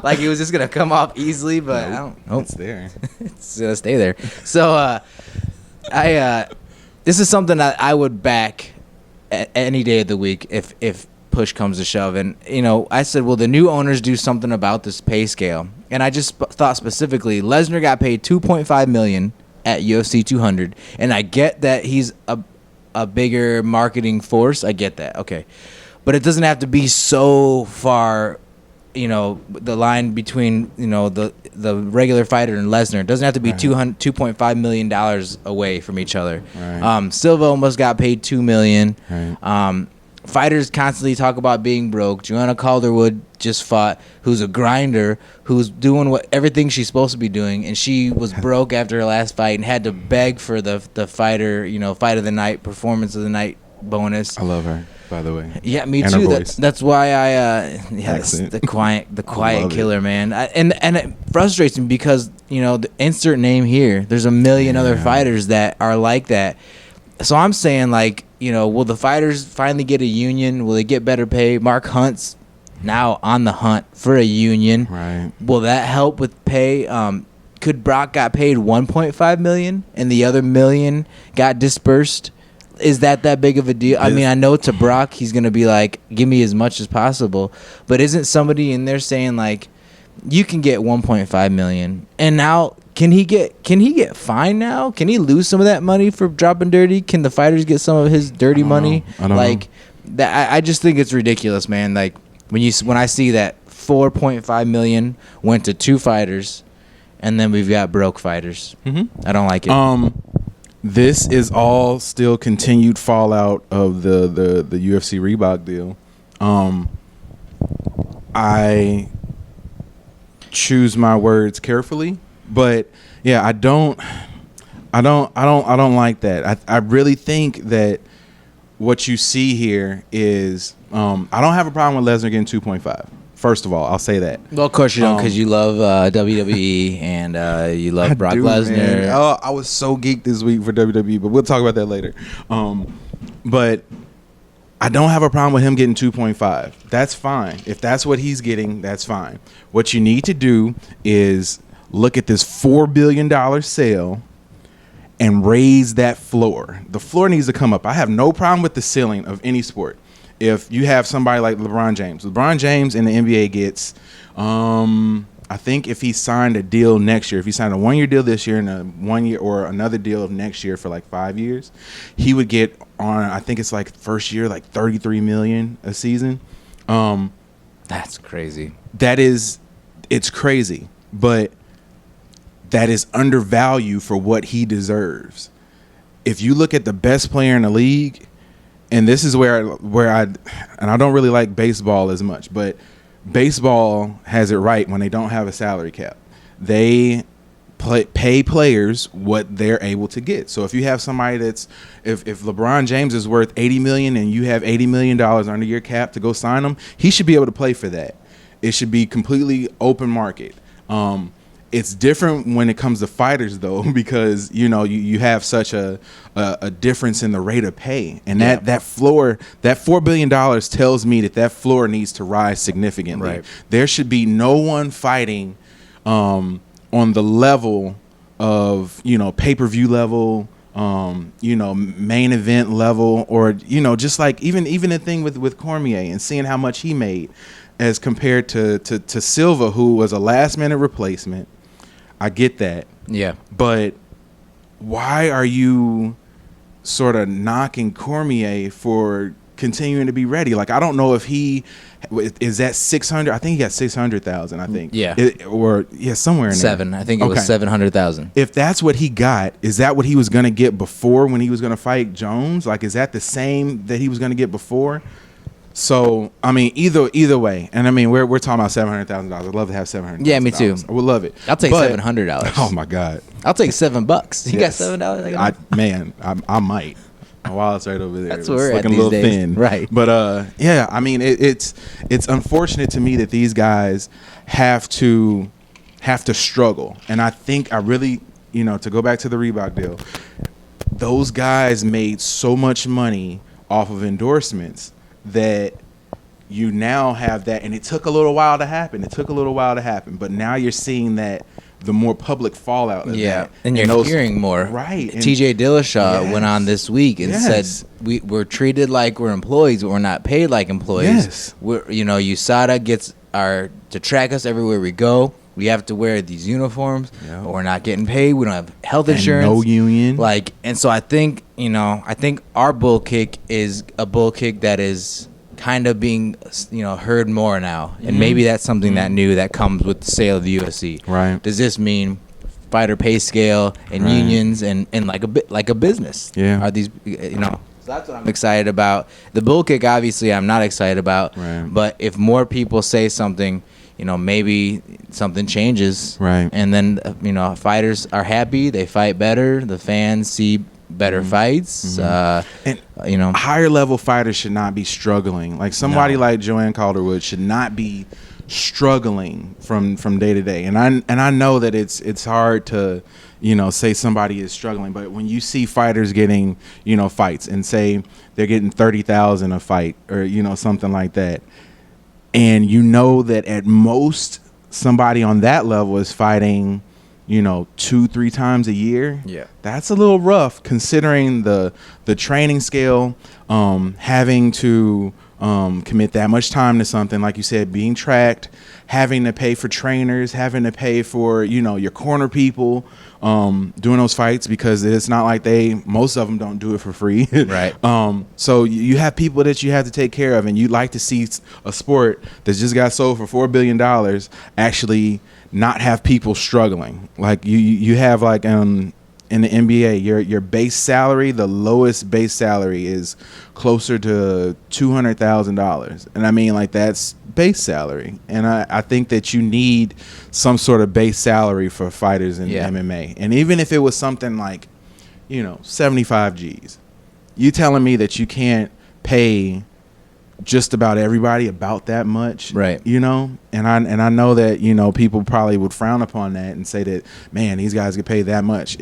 like it was just gonna come off easily, but I don't. Oh, It's there. it's gonna stay there. So this is something that I would back any day of the week if push comes to shove. And I said, well, the new owners do something about this pay scale, and I just thought specifically Lesnar got paid $2.5 million at UFC 200, and I get that he's a bigger marketing force. I get that, okay, but it doesn't have to be so far. The line between the regular fighter and Lesnar doesn't have to be $2.5 million away from each other. Right. Silva almost got paid $2 million. Right. Fighters constantly talk about being broke. Joanna Calderwood just fought, who's a grinder, who's doing everything she's supposed to be doing, and she was broke after her last fight and had to beg for the fighter, fight of the night, performance of the night bonus. I love her, by the way. Yeah, me And her too. voice. That's why that's Accent. the quiet love killer, man. And it frustrates me because the insert name here. There's a million other fighters that are like that. So I'm saying will the fighters finally get a union? Will they get better pay? Mark Hunt's now on the hunt for a union. Right. Will that help with pay? Could Brock got paid $1.5 million and the other $1 million got dispersed? Is that big of a deal? I mean, I know to Brock he's gonna be like, give me as much as possible, but isn't somebody in there saying you can get $1.5 million, and now can he get fined now? Can he lose some of that money for dropping dirty? Can the fighters get some of his dirty money? I don't know. That, I just think it's ridiculous, man. When I see that $4.5 million went to 2 fighters, and then we've got broke fighters. I don't like it. This is all still continued fallout of the UFC Reebok deal. I choose my words carefully, but yeah, I don't like that. I really think that what you see here is I don't have a problem with Lesnar getting 2.5. First of all, I'll say that. Well, of course you don't, because you love WWE and you love Brock Lesnar. Man. Oh, I was so geeked this week for WWE, but we'll talk about that later. But I don't have a problem with him getting 2.5. That's fine. If that's what he's getting, that's fine. What you need to do is look at this $4 billion sale and raise that floor. The floor needs to come up. I have no problem with the ceiling of any sport. If you have somebody like LeBron James in the NBA gets, I think if he signed a deal next year, if he signed a 1-year deal this year and a 1 year or another deal of next year for 5 years, he would get on, I think it's first year, $33 million a season. That's crazy. It's crazy. But that is undervalued for what he deserves. If you look at the best player in the league, and this is where I don't really like baseball as much, but baseball has it right when they don't have a salary cap. They pay players what they're able to get. So if you have somebody that's if LeBron James is worth $80 million and you have $80 million under your cap to go sign him, he should be able to play for that. It should be completely open market. It's different when it comes to fighters, though, because you have such a difference in the rate of pay, and that floor, that $4 billion tells me that floor needs to rise significantly. Right. There should be no one fighting on the level of pay-per-view level, main event level, or just like even the thing with Cormier and seeing how much he made as compared to Silva, who was a last-minute replacement. I get that. Yeah. But why are you sort of knocking Cormier for continuing to be ready? Like, I don't know if he is that 600. I think he got 600,000. I think. Yeah. Somewhere in Seven. there. I think it was 700,000. If that's what he got, is that what he was going to get before when he was going to fight Jones? Like, is that the same that he was going to get before? So I mean, either way, and I mean we're talking about $700,000. I'd love to have $700,000. Yeah, me too. I would love it. I'll take $700. Oh my God! I'll take $7. You got $7? I might. My wallet's right over there. That's where we're looking at these a little days. thin, Right? But I mean it's unfortunate to me that these guys have to struggle, and I think I really to go back to the Reebok deal, those guys made so much money off of endorsements that you now have that, and it took a little while to happen. But now you're seeing that the more public fallout of that. And you're hearing more. Right. TJ Dillashaw went on this week and said we're treated like we're employees, but we're not paid like employees. Yes. USADA gets to track us everywhere we go. We have to wear these uniforms, but we're not getting paid. We don't have health insurance. No union. And so I think our bull kick is a bull kick that is kind of being heard more now, and maybe that's something that new that comes with the sale of the UFC. Right. Does this mean fighter pay scale and unions and like a business? Yeah. Are these So that's what I'm excited about. The bull kick, obviously, I'm not excited about. Right. But if more people say something, maybe something changes. Right. And then fighters are happy. They fight better. The fans see better fights. And higher level fighters should not be struggling. Like somebody like Joanne Calderwood should not be struggling from day to day. And I know that it's hard to say somebody is struggling, but when you see fighters getting fights and say they're getting 30,000 a fight or something like that, and that at most somebody on that level is fighting 2-3 times a year. Yeah, that's a little rough considering the training scale, having to commit that much time to something, like you said, being tracked, having to pay for trainers, having to pay for your corner people doing those fights, because it's not like most of them don't do it for free. Right. So you have people that you have to take care of, and you'd like to see a sport that just got sold for $4 billion actually not have people struggling. Like you have like in the NBA, your base salary, the lowest base salary is closer to $200,000, and I mean, like, that's base salary. And I think that you need some sort of base salary for fighters in MMA. And even if it was something like 75 G's, you telling me that you can't pay just about everybody about that much, right? And I know that people probably would frown upon that and say that, man, these guys get paid that much.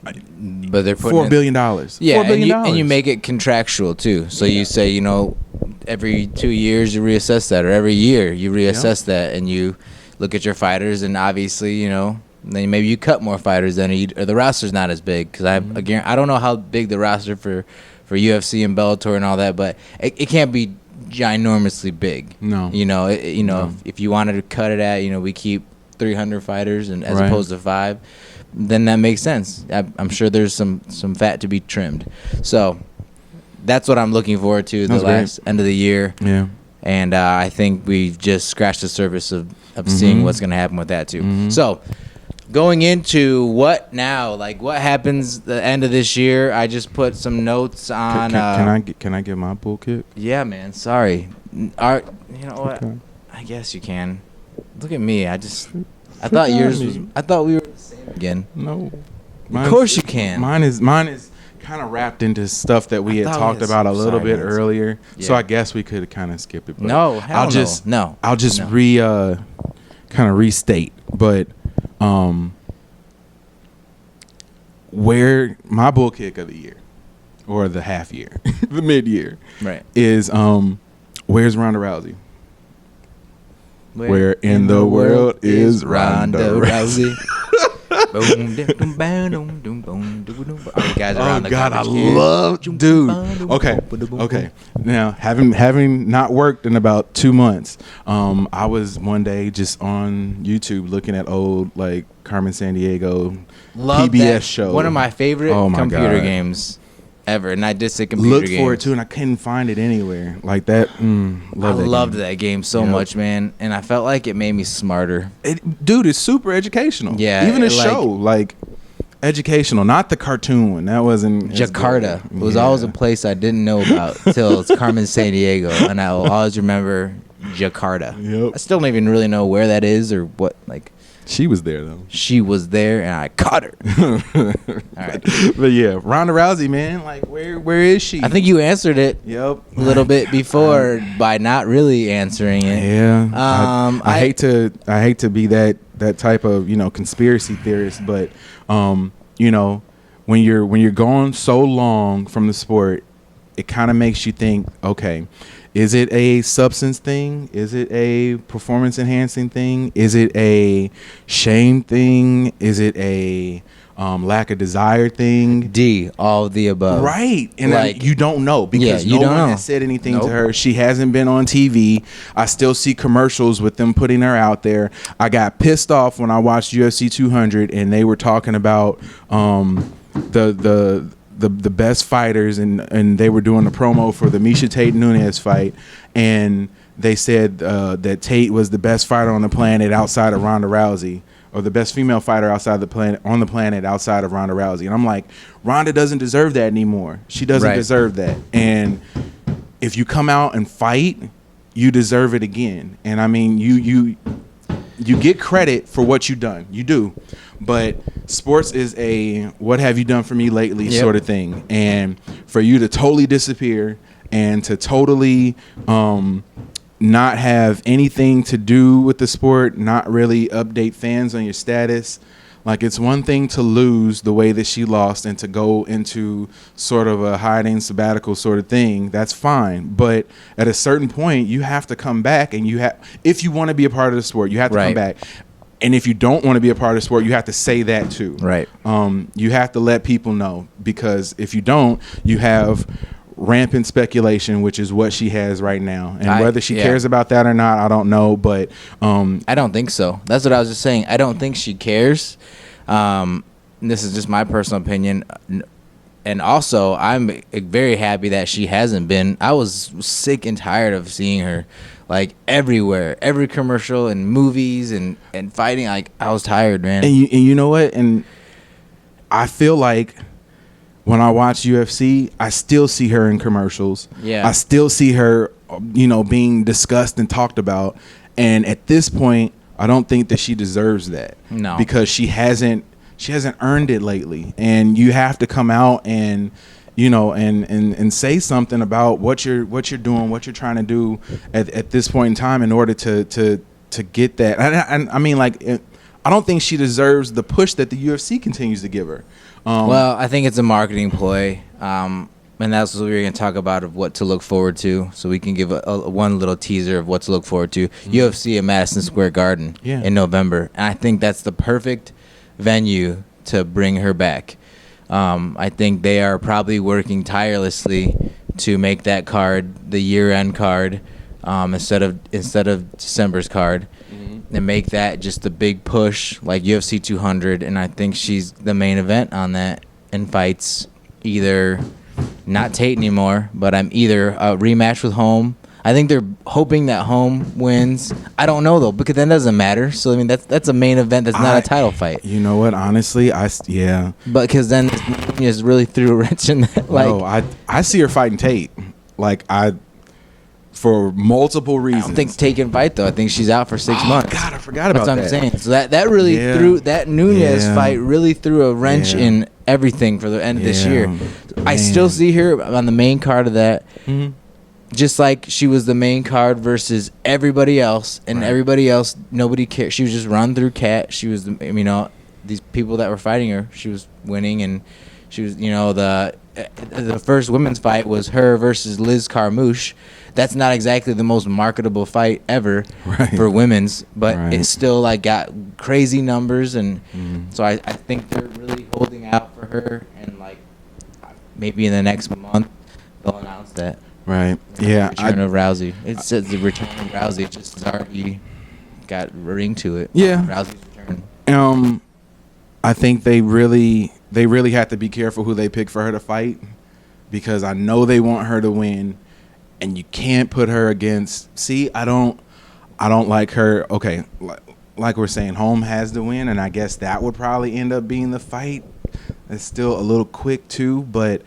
But they're putting $4 billion. Yeah, $4 billion. and you make it contractual too. So you say, every 2 years you reassess that, or every year you reassess that, and you look at your fighters, and obviously, then maybe you cut more fighters than or the roster's not as big. Because I don't know how big the roster for UFC and Bellator and all that, but it can't be ginormously big. No. If you wanted to cut it at, we keep 300 fighters and as opposed to 5, then that makes sense. I'm sure there's some fat to be trimmed. So that's what I'm looking forward to the last end of the year. Yeah. And I think we've just scratched the surface of seeing what's going to happen with that too. So going into what now? Like, what happens the end of this year? I just put some notes on. Can I get my bull kick? Yeah, man. Sorry. You know what? Okay. I guess you can. Look at me. I thought yours was. I thought we were the same again. No. Of course you can. Mine is kind of wrapped into stuff that we had thought we talked had about a some little bit silence. earlier. So Yeah. I guess we could kind of skip it. But No, hell I'll no. just No. I'll just No. kind of restate. But where my bull kick of the year or the half year, the mid year, Right. is where's Ronda Rousey? Where in the world is Ronda Rousey? Boom, dum, dum, bam, dum, dum, boom, dum, dum, dum. All the guys Oh around the God, I garbage can. love, dude. Okay. Now, having not worked in about 2 months, I was one day just on YouTube looking at old like Carmen Sandiego Love PBS that. shows. One of my favorite Oh my computer God. games ever, and I did say computer Looked games. for it too, and I couldn't find it anywhere like that. I Loved loved that game so Yep. much, man, and I felt like it made me smarter. Dude, it's super educational. Yeah, even the like- show, like educational, not the cartoon one. That wasn't as Jakarta good. was Yeah. always a place I didn't know about till it's Carmen Sandiego, and I will always remember Jakarta. Yep. I still don't even really know where that is or what. Like, She was there though. she was there, and I caught her. All right. But yeah, Ronda Rousey, man, like where is she? I think you answered it Yep. a little bit before by not really answering it. Yeah. I I- hate to be that type of, conspiracy theorist, but when you're gone so long from the sport, it kind of makes you think, okay, is it a substance thing? Is it a performance enhancing thing? Is it a shame thing? Is it a lack of desire thing? D, all of the above. Right. And Like- you don't know because you no don't one know. has said anything Nope. to her. She hasn't been on TV. I still see commercials with them putting her out there. I got pissed off when I watched UFC 200 and they were talking about the best fighters and they were doing the promo for the Miesha Tate Nunes fight, and they said that Tate was the best fighter on the planet outside of Ronda Rousey, or the best female fighter outside the planet outside of Ronda Rousey. And I'm like, Ronda doesn't deserve that anymore. She doesn't Right. deserve that. And if you come out and fight, you deserve it again. And I mean, you get credit for what you've done. You do. But sports is a what have you done for me lately Yep. sort of thing. And for you to totally disappear and to totally not have anything to do with the sport, not really update fans on your status. Like, it's one thing to lose the way that she lost and to go into sort of a hiding sabbatical sort of thing. That's fine. But at a certain point, you have to come back, and if you want to be a part of the sport, you have to come Right. back. And if you don't want to be a part of the sport, you have to say that too. Right. You have to let people know, because if you don't, you have rampant speculation, which is what she has right now. And whether she cares about that or not, I don't know. But I don't think so. That's what I was just saying. I don't think she cares. This is just my personal opinion. And also, I'm very happy that she hasn't been. I was sick and tired of seeing her, like, everywhere. Every commercial and movies and fighting. Like, I was tired, man. And you know what? And I feel like when I watch UFC, I still see her in commercials. Yeah. I still see her, being discussed and talked about. And at this point, I don't think that she deserves that. No. Because she hasn't earned it lately. And you have to come out and and say something about what you're doing, what you're trying to do at this point in time in order to get that. And I mean, like, I don't think she deserves the push that the UFC continues to give her. Well, I think it's a marketing ploy. And that's what we're going to talk about, of what to look forward to. So we can give a one little teaser of what to look forward to. UFC at Madison Square Garden in November. And I think that's the perfect venue to bring her back. I think they are probably working tirelessly to make that card the year-end card, instead of December's card, and make that just a big push like UFC 200. And I think she's the main event on that, and fights either not Tate anymore, but I'm either a rematch with Holm. I think they're hoping that Home wins. I don't know though, because that doesn't matter. So I mean, that's a main event. That's not a title fight. You know what? Honestly, yeah. But because then just really threw a wrench in that. Like, no, I see her fighting Tate. Like for multiple reasons. I don't think Tate can fight though. I think she's out for 6 months. God, I forgot about that. That's what I'm saying. So that really threw that Nunes fight really threw a wrench in everything for the end of this year. I still see her on the main card of that. Mm-hmm. Just like she was the main card versus everybody else, and everybody else, nobody cared. She was just run through Cat. She was, these people that were fighting her, she was winning, and she was, the first women's fight was her versus Liz Carmouche. That's not exactly the most marketable fight ever for women's, but it still like got crazy numbers, and so I think they're really holding out for her, and like maybe in the next month they'll announce that. Right. Yeah. Return of Rousey. It says the return of Rousey. It just has already got a ring to it. Yeah. Rousey's return. I think they really have to be careful who they pick for her to fight, because I know they want her to win, and you can't put her against. See, I don't like her. Okay, like we're saying, Home has to win, and I guess that would probably end up being the fight. It's still a little quick too, but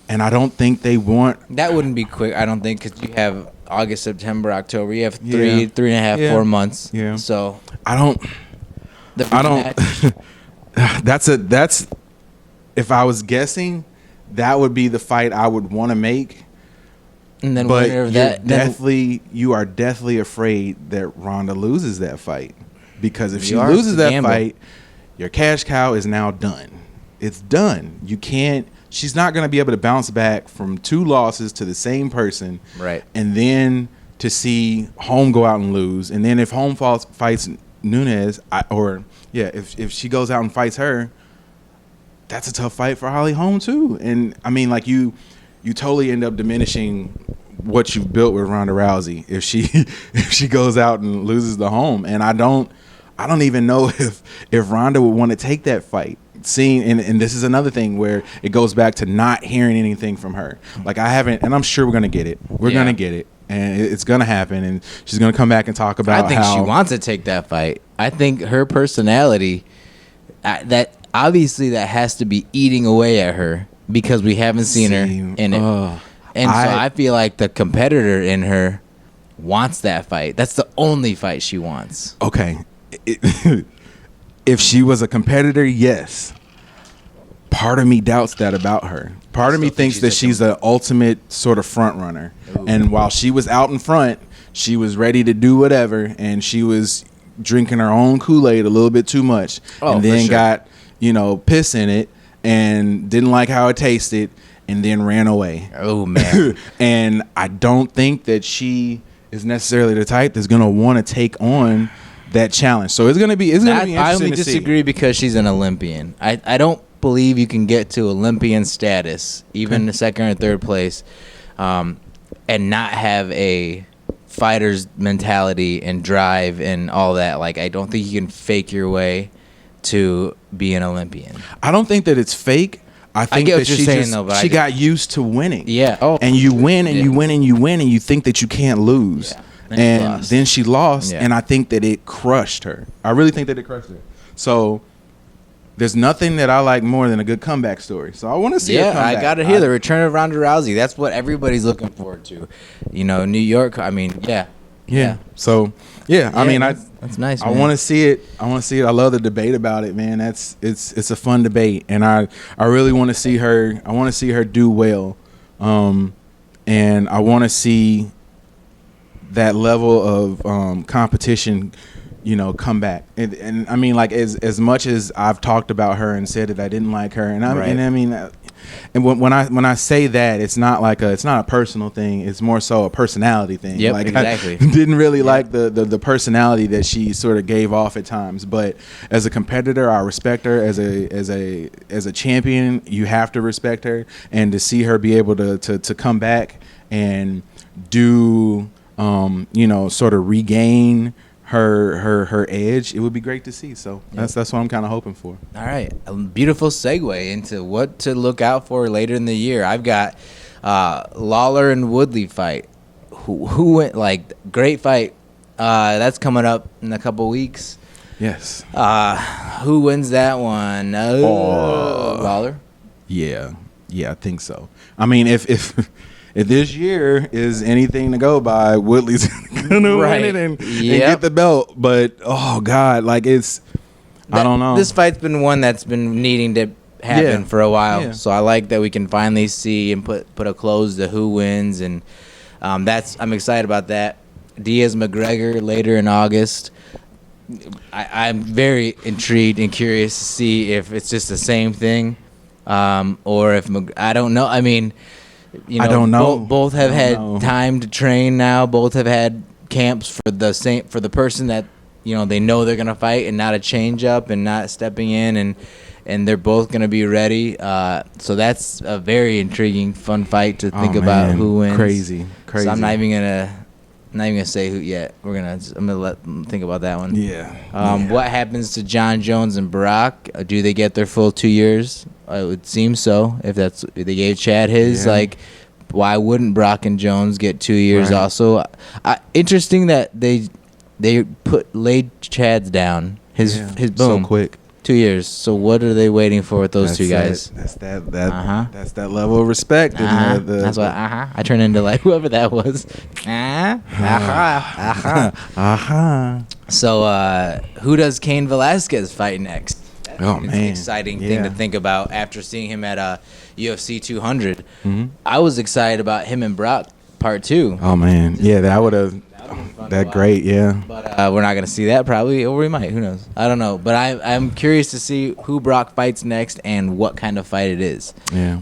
and I don't think they want. That wouldn't be quick, I don't think, because you have August, September, October. You have 3.5, 4 months. Yeah. So I don't. That's if I was guessing, that would be the fight I would want to make. And then but winner of that, you are deathly afraid that Ronda loses that fight, because if she loses that fight, your cash cow is now done. It's done. You can't. She's not going to be able to bounce back from 2 losses to the same person. Right. And then to see Home go out and lose. And then if Home fights Nunes, if she goes out and fights her, that's a tough fight for Holly Holm too. And I mean, like you totally end up diminishing what you've built with Ronda Rousey if she goes out and loses the Home. And I don't even know if Ronda would want to take that fight. And this is another thing where it goes back to not hearing anything from her. Like I haven't, and I'm sure we're gonna get it. We're gonna get it, and it's gonna happen. And she's gonna come back and talk about. I think she wants to take that fight. I think her personality, that obviously that has to be eating away at her, because we haven't seen her in it. And so I feel like the competitor in her wants that fight. That's the only fight she wants. Okay. If she was a competitor, yes. Part of me doubts that about her. Part of me thinks that she's the ultimate sort of front runner. Ooh. And while she was out in front, she was ready to do whatever, and she was drinking her own Kool-Aid a little bit too much, and then got, piss in it, and didn't like how it tasted, and then ran away. Oh, man. And I don't think that she is necessarily the type that's going to want to take on that challenge. So it's gonna be interesting. I only disagree because she's an Olympian. I don't believe you can get to Olympian status, even the second or third place, and not have a fighter's mentality and drive and all that. Like, I don't think you can fake your way to be an Olympian. I don't think that it's fake. I think that she got used to winning. Yeah. Oh. And you win and you win and you win, and you think that you can't lose. Yeah. And then she lost, and I think that it crushed her. I really think that it crushed her. So there's nothing that I like more than a good comeback story. So I want to see her come back. I got to hear the return of Ronda Rousey. That's what everybody's looking forward to. New York, I mean, yeah. So, I mean, that's nice, man. I want to see it. I love the debate about it, man. It's a fun debate, and I really want to see her. I want to see her do well. And I want to see that level of competition, come back. And I mean, like as much as I've talked about her and said that I didn't like her, and when I say that, it's not a personal thing. It's more so a personality thing. Yep, like exactly. I didn't really like the personality that she sort of gave off at times. But as a competitor, I respect her. As a champion, you have to respect her, and to see her be able to come back and do. Sort of regain her edge, it would be great to see. So that's what I'm kind of hoping for. All right, a beautiful segue into what to look out for later in the year. I've got Lawler and Woodley fight. who went like great fight. That's coming up in a couple weeks. Yes. Who wins that one? Lawler. Yeah, I think so. I mean, if this year is anything to go by, Woodley's gonna win it and get the belt. But oh god, like I don't know. This fight's been one that's been needing to happen for a while. Yeah. So I like that we can finally see and put a close to who wins, and I'm excited about that. Diaz McGregor later in August. I'm very intrigued and curious to see if it's just the same thing, or if I don't know. I mean, I don't know. Both have had time to train now. Both have had camps for the person that they know they're gonna fight, and not a change up and not stepping in, and they're both gonna be ready. So that's a very intriguing, fun fight to think about who wins. Crazy. So I'm not even gonna say who yet. I'm gonna let them think about that one. Yeah. What happens to John Jones and Brock? Do they get their full 2 years? It would seem so. If they gave Chad his, why wouldn't Brock and Jones get 2 years? Right. Also, interesting that they laid Chad's down. His boom so quick. 2 years. So what are they waiting for with those two guys? That's that level of respect. And that's what. I turn into like whoever that was. So who does Cain Velasquez fight next? That's an exciting thing to think about after seeing him at UFC 200. Mm-hmm. I was excited about him and Brock part 2. Oh man, yeah, that would have. That great, yeah. But we're not gonna see that probably, or we might. Who knows? I don't know. But I'm curious to see who Brock fights next and what kind of fight it is. Yeah.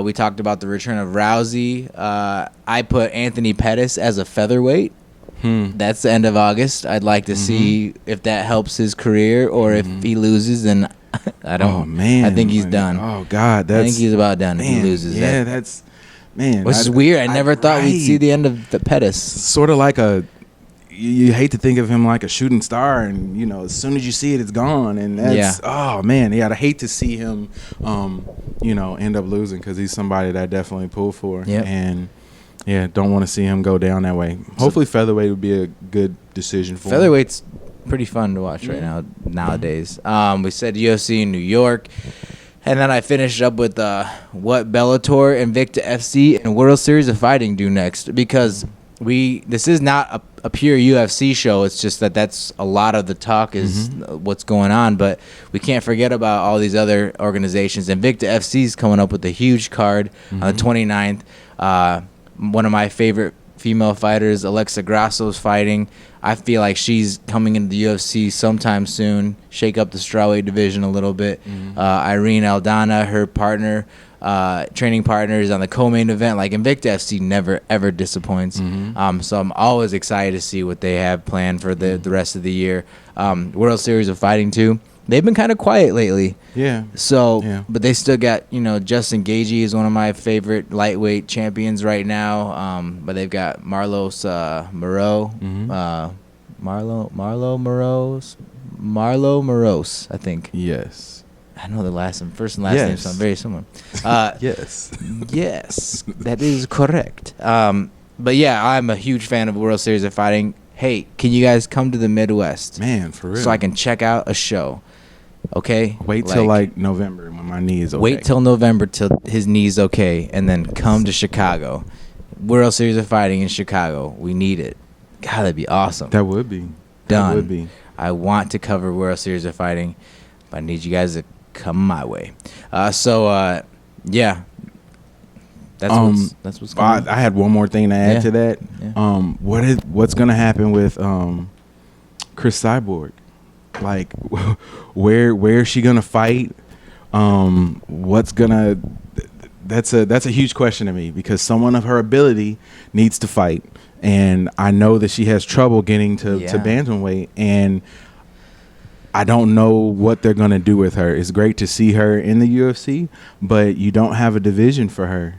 We talked about the return of Rousey. I put Anthony Pettis as a featherweight. That's the end of August. I'd like to see if that helps his career, or if he loses. And I don't. Oh man. I think he's done. Oh god, I think he's about done if he loses. Yeah, that's. Man, which is weird. I never thought we'd see the end of the Pettis. Sort of like you hate to think of him like a shooting star, and as soon as you see it, it's gone. And that's oh man, I'd hate to see him, end up losing, because he's somebody that I definitely pull for. And don't want to see him go down that way. Hopefully, featherweight would be a good decision for him. Featherweight's pretty fun to watch right now nowadays. We said UFC in New York. And then I finished up with what Bellator, Invicta FC, and World Series of Fighting do next. Because this is not a pure UFC show. It's just that's a lot of the talk is what's going on. But we can't forget about all these other organizations. Invicta FC is coming up with a huge card on the 29th. One of my favorite female fighters, Alexa Grasso, is fighting. I feel like she's coming into the UFC sometime soon, shake up the strawweight division a little bit. Irene Aldana, her partner, training partner, is on the co-main event. Like, Invicta FC never, ever disappoints. So I'm always excited to see what they have planned for the rest of the year. World Series of Fighting, too. They've been kind of quiet lately. Yeah. So, but they still got, Justin Gaethje is one of my favorite lightweight champions right now. But they've got Marlos Moreau, Marlo Moros, I think. Yes. I know the first and last name sound very similar. Yes. Yes, that is correct. But yeah, I'm a huge fan of World Series of Fighting. Hey, can you guys come to the Midwest? Man, for real. So I can check out a show. Okay? Wait till November when my knee is okay. Wait till November till his knee's okay, and then come to Chicago. World Series of Fighting in Chicago. We need it. God, that'd be awesome. That would be. Done. That would be. I want to cover World Series of Fighting, but I need you guys to come my way. Yeah. That's what's going on. I had one more thing to add to that. Yeah. What's gonna happen with Chris Cyborg? Like, where is she gonna fight? That's a huge question to me, because someone of her ability needs to fight, and I know that she has trouble getting to bantamweight, and I don't know what they're gonna do with her. It's great to see her in the UFC, but you don't have a division for her.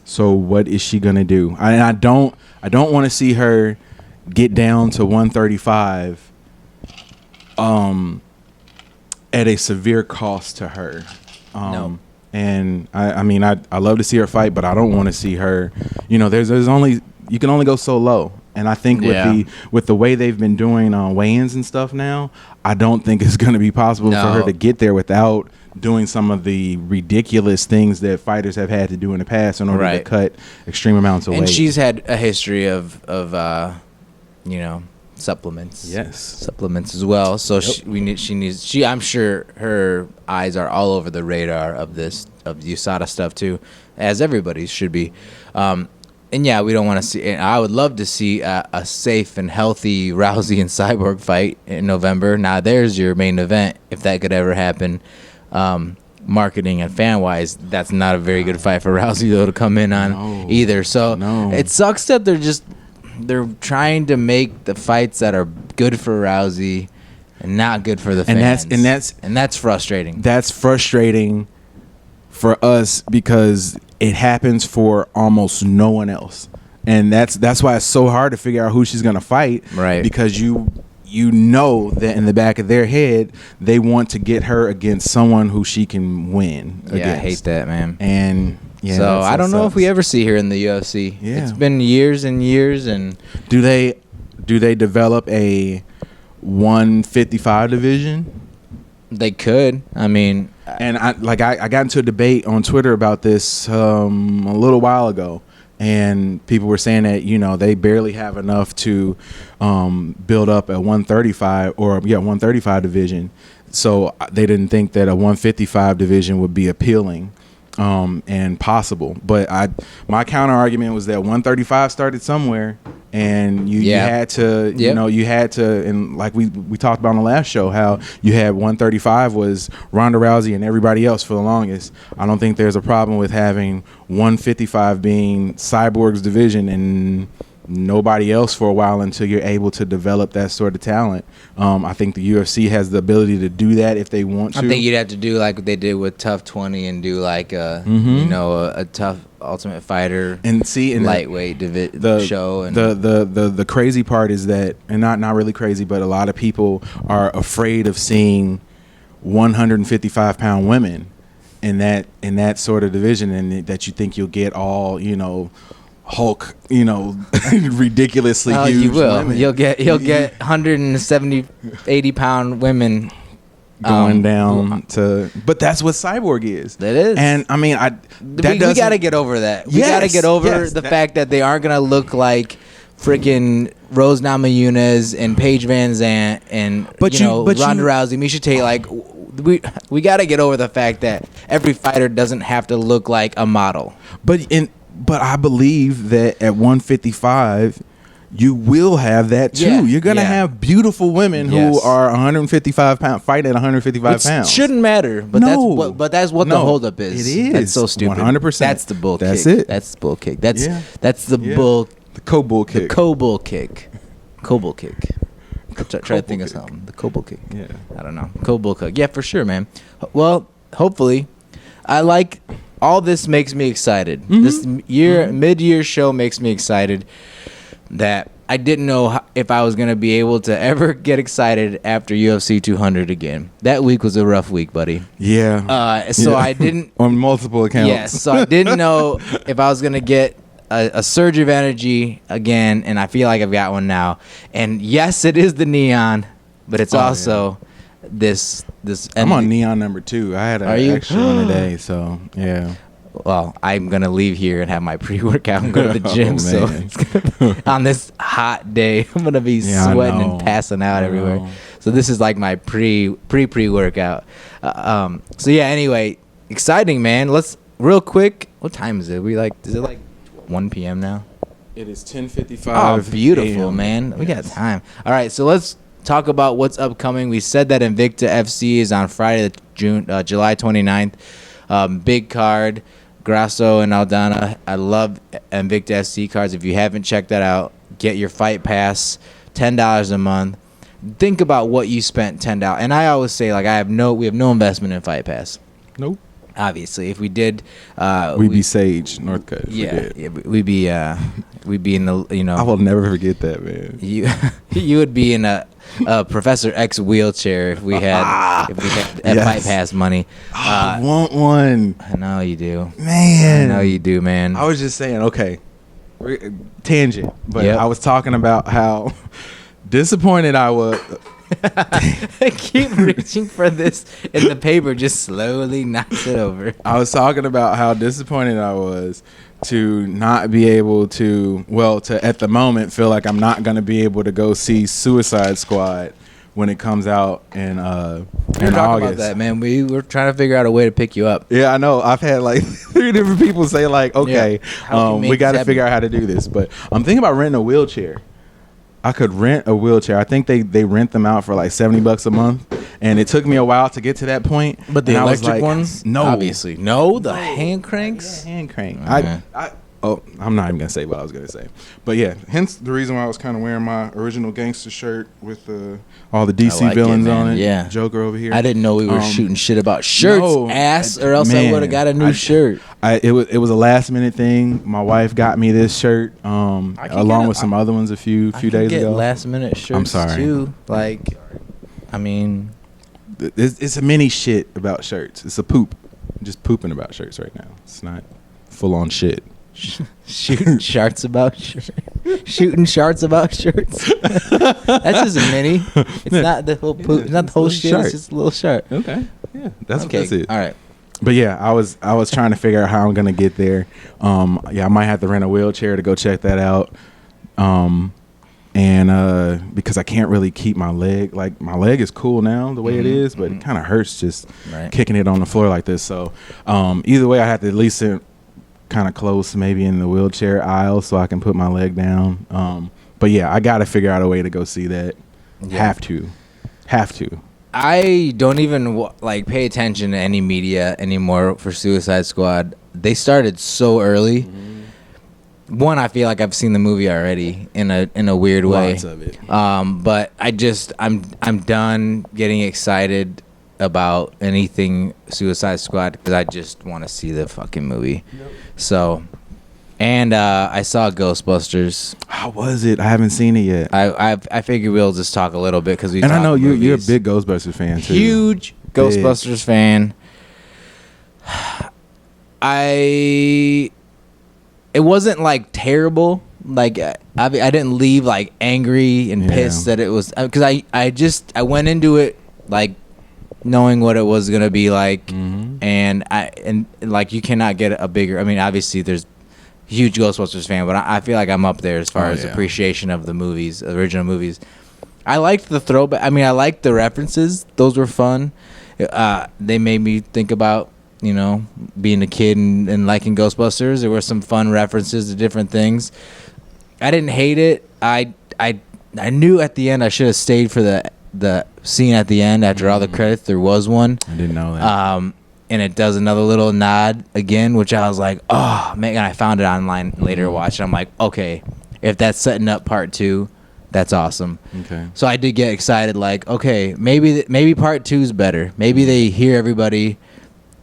So what is she gonna do? I don't want to see her get down to 135 at a severe cost to her. And I mean I love to see her fight, but I don't want to see her, there's only you can only go so low. And I think with the way they've been doing weigh-ins and stuff now, I don't think it's going to be possible for her to get there without doing some of the ridiculous things that fighters have had to do in the past in order to cut extreme amounts of weight. And she's had a history of supplements. Yes, supplements as well. So I'm sure her eyes are all over the radar of USADA stuff too, as everybody should be. And yeah, we don't want to see. And I would love to see a safe and healthy Rousey and Cyborg fight in November. Now, there's your main event, if that could ever happen. Marketing and fan wise, that's not a very good fight for Rousey though to come in on either. So it sucks that they're trying to make the fights that are good for Rousey and not good for the fans. And that's frustrating. That's frustrating for us because it happens for almost no one else, and that's why it's so hard to figure out who she's gonna fight. Right. Because you know that in the back of their head they want to get her against someone who she can win against. Yeah, I hate that, man. And yeah, so I don't know if we ever see her in the UFC. Yeah. It's been years and years. And do they develop a 155 division? They could. I mean, and I got into a debate on Twitter about this a little while ago, and people were saying that they barely have enough to build up a 135 division, so they didn't think that a 155 division would be appealing and possible. But my counter argument was that 135 started somewhere, and you had to and like we talked about on the last show, how you had 135 was Ronda Rousey and everybody else for the longest. I don't think there's a problem with having 155 being Cyborg's division and nobody else for a while until you're able to develop that sort of talent. I think the UFC has the ability to do that if they want to. I think you'd have to do like what they did with Tough 20 and do like a tough Ultimate Fighter and lightweight show. And the crazy part is that, and not really crazy, but a lot of people are afraid of seeing 155-pound women in that sort of division, and that you think you'll get all Hulk, ridiculously huge. You will. Women. You'll get 170, 80-pound women going down to. But that's what Cyborg is. That is. And I mean, we got to get over that. We got to get over the fact that they aren't gonna look like freaking Rose Namajunas and Paige Van Zant and Ronda Rousey, Miesha Tate. Like we got to get over the fact that every fighter doesn't have to look like a model. But I believe that at 155, you will have that too. Yeah, you're gonna have beautiful women who are 155 pounds fighting at 155 pounds. Shouldn't matter, but that's what the holdup is. It is. That's so stupid. 100%. That's the bull kick. That's it. That's the bull kick. That's the bull. The co-bull kick. The co-bull kick. Co-bull kick. Try to think of something. The co-bull kick. Yeah. I don't know. Co-bull kick. Yeah, for sure, man. Well, hopefully, all this makes me excited. Mm-hmm. This mid-year show makes me excited that I didn't know if I was going to be able to ever get excited after UFC 200 again. That week was a rough week, buddy. Yeah. So I didn't... On multiple accounts. Yes. So I didn't know if I was going to get a surge of energy again, and I feel like I've got one now. And yes, it is the Neon, but it's also... This I'm on Neon number 2. I had an extra one today, so yeah. Well, I'm gonna leave here and have my pre-workout and go to the gym. On this hot day, I'm gonna be sweating and passing out everywhere. So this is like my pre-workout. So yeah. Anyway, exciting, man. Let's real quick. What time is it? Is it like 1 p.m. now? It is 10:55. Oh, beautiful, man. We got time. All right, so let's talk about what's upcoming. We said that Invicta FC is on Friday, July 29th. Big card, Grasso and Aldana. I love Invicta FC cards. If you haven't checked that out, get your Fight Pass, $10 a month. Think about what you spent $10. And I always say, like, we have no investment in Fight Pass. Nope. Obviously, if we did, we'd be Sage Northcutt. We'd be in the I will never forget that, man. You would be in a Professor X wheelchair if we had Fight Pass money. I want one. I know you do, man. I know you do, man. I was just saying, okay, tangent, but Yep. I was talking about how disappointed I was. I keep reaching for this, and the paper just slowly knocks it over. I was talking about how disappointed I was to not be able to, to at the moment feel like I'm not going to be able to go see Suicide Squad when it comes out in Talking August. about that, man. We were trying to figure out a way to pick you up. Yeah, I know. I've had like 3 different people say like, okay, How can you we make got to this figure happen? out how to do this. But I'm thinking about renting a wheelchair. I could rent a wheelchair. I think they rent them out for like $70 a month, and it took me a while to get to that point. But the And I was electric like, ones, no, obviously, no. The hand cranks. Yeah, hand crank. Okay. I'm not even gonna say what I was gonna say, but yeah. Hence the reason why I was kind of wearing my original gangster shirt with all the DC I like it, villains man. on it. Yeah. Joker over here. I didn't know we were shooting shit about shirts, no, ass, or else I man, would have got a new shirt. It was a last minute thing. My wife got me this shirt, along with some other ones a few days ago. Last minute shirts. I'm sorry. Too. Like, I mean, It's a mini shit about shirts. It's a poop. I'm just pooping about shirts right now. It's not full on shit. shooting sharts about shirts. Shooting sharts about shirts. That's just a mini. It's not the whole poop. It's not the whole it's a shit. shart. It's just a little shart. Okay. Yeah, that's what Okay. this is. All right. But yeah, I was trying to figure out how I'm gonna get there. I might have to rent a wheelchair to go check that out. And because I can't really keep my leg, like my leg is cool now the way it is, but it kind of hurts just kicking it on the floor like this. So either way, I have to at least sit kind of close, maybe in the wheelchair aisle, so I can put my leg down. But yeah, I got to figure out a way to go see that. Yeah. Have to. I don't even pay attention to any media anymore for Suicide Squad. They started so early. One, I feel like I've seen the movie already in a weird way. Lots of it. But I'm done getting excited about anything Suicide Squad because I just want to see the fucking movie. Yep. So, and I saw Ghostbusters. How was it? I haven't seen it yet. I figure we'll just talk a little bit because we. And I know you're a movies. big Ghostbusters fan too. Huge Ghostbusters fan. It wasn't like terrible. Like I didn't leave like angry and pissed that it was because I went into it like knowing what it was gonna be like, and like you cannot get a bigger. I mean, obviously there's a huge Ghostbusters fan, but I feel like I'm up there as far as appreciation of the movies, original movies. I liked the throwback. I mean, I liked the references; those were fun. They made me think about being a kid and liking Ghostbusters. There were some fun references to different things. I didn't hate it. I knew at the end I should have stayed for the scene at the end after all the credits. There was one. I didn't know that. And it does another little nod again, which I was like, oh man! And I found it online later. Watch. I'm like, okay, if that's setting up part 2, that's awesome. Okay. So I did get excited. Like, okay, maybe part 2 is better. Maybe they hear everybody,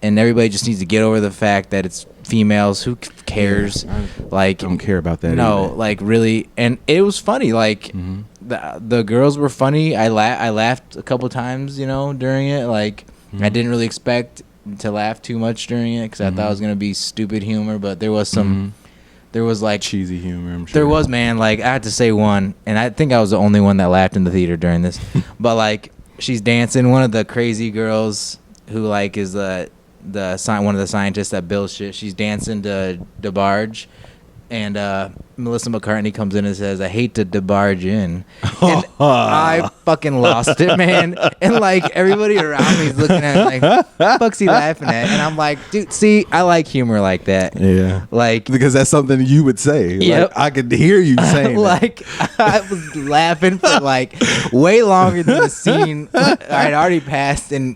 and everybody just needs to get over the fact that it's females. Who cares? Yeah, like, don't care about that. No, either. like really, and it was funny. Like the girls were funny. I laughed a couple times, during it. Like I didn't really expect to laugh too much during it because I thought it was gonna be stupid humor, but there was some. There was like cheesy humor. I'm sure. There was, man. Like I had to say one, and I think I was the only one that laughed in the theater during this. But like she's dancing. One of the crazy girls who like is one of the scientists that builds shit. She's dancing to DeBarge, and Melissa McCartney comes in and says, "I hate to DeBarge in," and I fucking lost it, man. And like everybody around me is looking at me like, "What the fuck's he laughing at?" And I'm like, "Dude, see, I like humor like that." Yeah, like because that's something you would say. Yep. Like, I could hear you saying like I was laughing for like way longer than the scene I'd already passed, and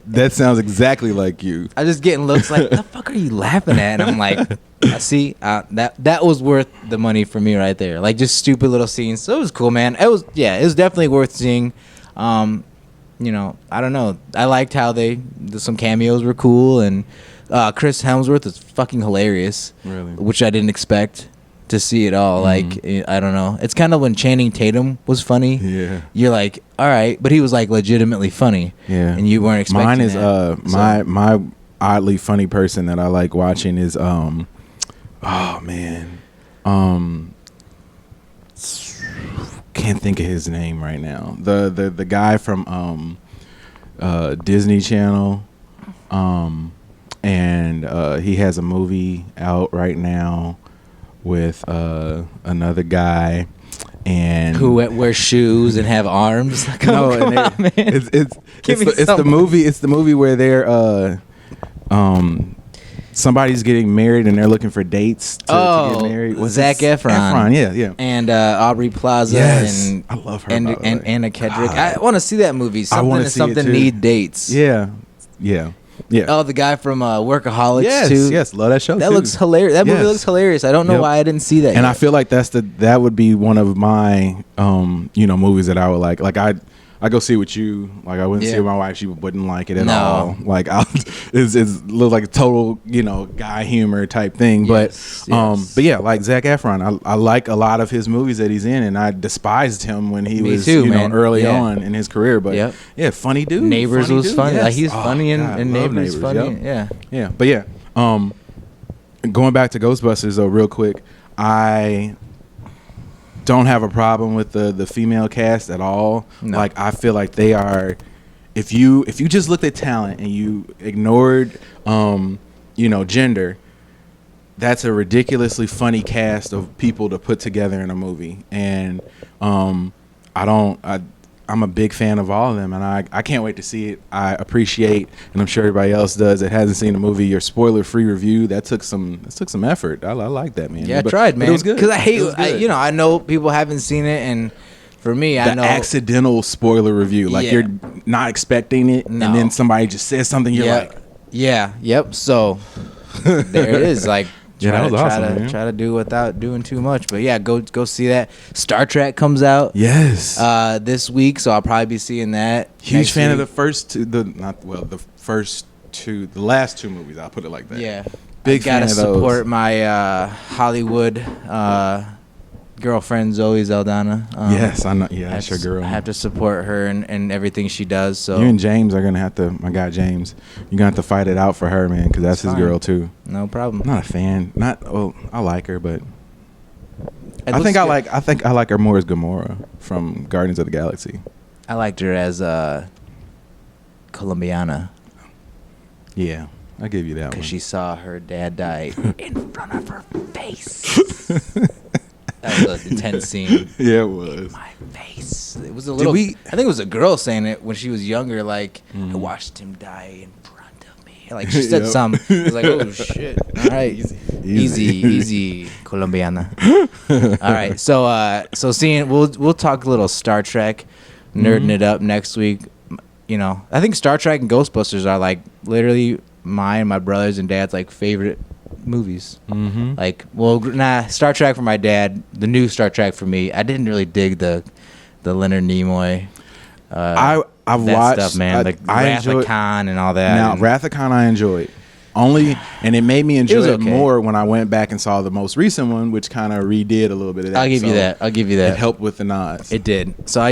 that sounds exactly like you. I was just getting looks like, "The fuck are you laughing at?" And I'm like, "See, that was worth the money for me right there." Like just stupid little scenes. So it was cool, man. It was definitely worth seeing. I don't know. I liked how some cameos were cool, and Chris Hemsworth is fucking hilarious. Really? Which I didn't expect to see at all. Like I don't know. It's kind of when Channing Tatum was funny. Yeah. You're like, all right, but he was like legitimately funny. Yeah. And you weren't expecting Mine is that. my oddly funny person that I like watching is oh man. Can't think of his name right now. The guy from Disney Channel, and he has a movie out right now with another guy, and Who wear shoes and have arms? Come on, man. It's the movie. It's the movie where they're somebody's getting married and they're looking for dates to get married. Zac Efron. Yeah. And Aubrey Plaza. Yes. And I love her. And Anna Kendrick. I want to see that movie. Something need dates. Yeah. Oh, the guy from Workaholics too. Yes, love that show. That too. looks hilarious. That movie looks hilarious. I don't know why I didn't see that. And yet. I feel like that would be one of my movies that I would like. Like I go see with you. Like I wouldn't see with my wife. She wouldn't like it at all. Like it's look like a total guy humor type thing. Yes, but yeah, like Zac Efron. I like a lot of his movies that he's in, and I despised him when he was early on in his career. But funny dude. Neighbors funny was dude. funny. Yes. Like he's funny God, and Neighbors funny. Yep. Yeah. But yeah. Going back to Ghostbusters though, real quick, I don't have a problem with the female cast at all. No. Like I feel like they are. If you just looked at talent and you ignored gender, that's a ridiculously funny cast of people to put together in a movie. And I'm a big fan of all of them, and I can't wait to see it. I appreciate, and I'm sure everybody else does that hasn't seen the movie, your spoiler-free review. That took some effort. I like that, man. Yeah, I tried, man. It was good. Because I know people haven't seen it, and for me, I know accidental spoiler review. Like you're not expecting it, and then somebody just says something. You're like, yep. So there it is. Like. That was awesome, try to do without doing too much, but yeah, go see that. Star Trek comes out this week, so I'll probably be seeing that. Huge fan of the last two movies. I'll put it like that. Yeah, big fan of those. Gotta support my Hollywood girlfriend Zoe Saldana. Yes, I know. Yeah, that's your girl. I have to support her and everything she does. So you and James are gonna have to. My guy James, you're gonna have to fight it out for her, man, because that's his girl too. No problem. I'm not a fan. I like her, but I think I like her more as Gamora from Guardians of the Galaxy. I liked her as Colombiana. Yeah, I give you that one. Because she saw her dad die in front of her face. That was an intense scene. Yeah, it was. My face. It was a little. I think it was a girl saying it when she was younger. Like, I watched him die in front of me. Like she said something. I was like, oh shit. All right, easy, Colombiana. All right, so seeing we'll talk a little Star Trek, nerding it up next week. I think Star Trek and Ghostbusters are like literally my brother's and dad's like favorite movies. Like, Star Trek for my dad, the new Star Trek for me. I didn't really dig the Leonard Nimoy I've that watched stuff, man. Wrath of Khan and all that. Now, Wrath of Khan I enjoyed. And it made me enjoy it more when I went back and saw the most recent one, which kind of redid a little bit of that. I'll give you that. It helped with the nods. It did. So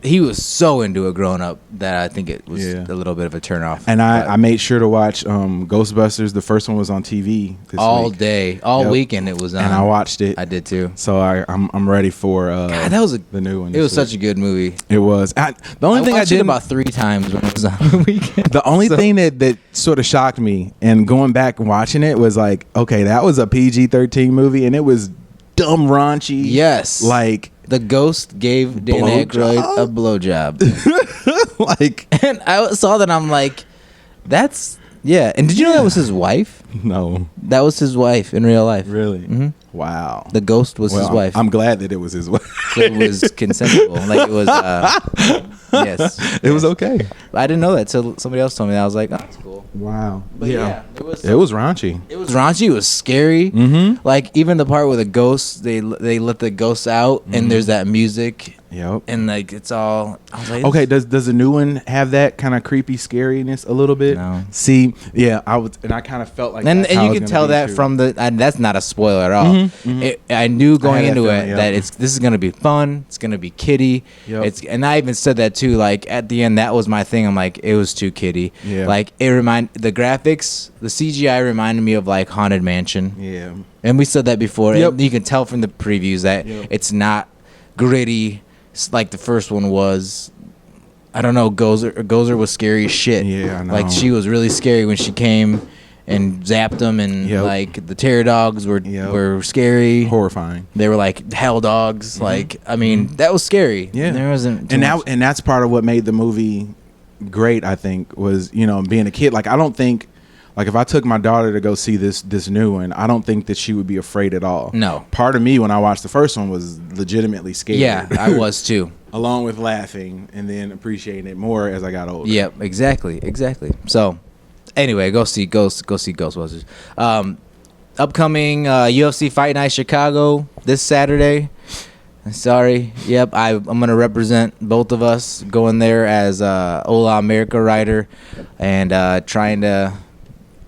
he was so into it growing up that I think it was a little bit of a turnoff. And I made sure to watch Ghostbusters. The first one was on TV this all week. day, weekend it was on. And I watched it. I did too. So I'm ready for God, that was the new one. It was such a good movie. It was. The only thing I did about 3 times when it was on the weekend. The only thing that sort of shocked me, and going back and watching it, was like, okay, that was a PG-13 movie, and it was dumb raunchy. Yes, like the ghost gave Dan Aykroyd a blowjob. And I saw that, I'm like, that's And did you know that was his wife? No, that was his wife in real life. Really? Mm-hmm. Wow. The ghost was his wife. I'm glad that it was his wife. So it was consensual. Like it was. Yes. It was okay. I didn't know that till somebody else told me that. I was like, oh, that's cool. Wow. But it was raunchy. It was raunchy. It was scary. Mm-hmm. Like even the part with the ghosts, they let the ghosts out, and there's that music. Yep. And like it's all. I was like, Okay, does the new one have that kind of creepy scariness a little bit? No. See, yeah, I kind of felt like, And that's how you it's can gonna tell be, that too. from the. And that's not a spoiler at all. I knew going had that into feeling, it yeah. that this is gonna be fun. It's gonna be kiddie. Yep. And I even said that too. Like at the end, that was my thing. I'm like, it was too kiddie. Yeah. Like the graphics, the CGI reminded me of like Haunted Mansion. Yeah. And we said that before. Yep. And you can tell from the previews that it's not gritty like the first one was. I don't know. Gozer was scary as shit. Yeah, I know. Like she was really scary when she came and zapped them, and like the terror dogs were scary, Horrifying. They were like hell dogs. Like I mean, that was scary. Yeah, there wasn't. And that's part of what made the movie great. I think was being a kid. Like I don't think. Like if I took my daughter to go see this new one, I don't think that she would be afraid at all. No. Part of me when I watched the first one was legitimately scared. Yeah, I was too. Along with laughing and then appreciating it more as I got older. Yep, exactly. So, anyway, go see Ghostbusters. Upcoming UFC Fight Night Chicago this Saturday. Sorry. Yep, I'm gonna represent both of us going there as Ola America writer and trying to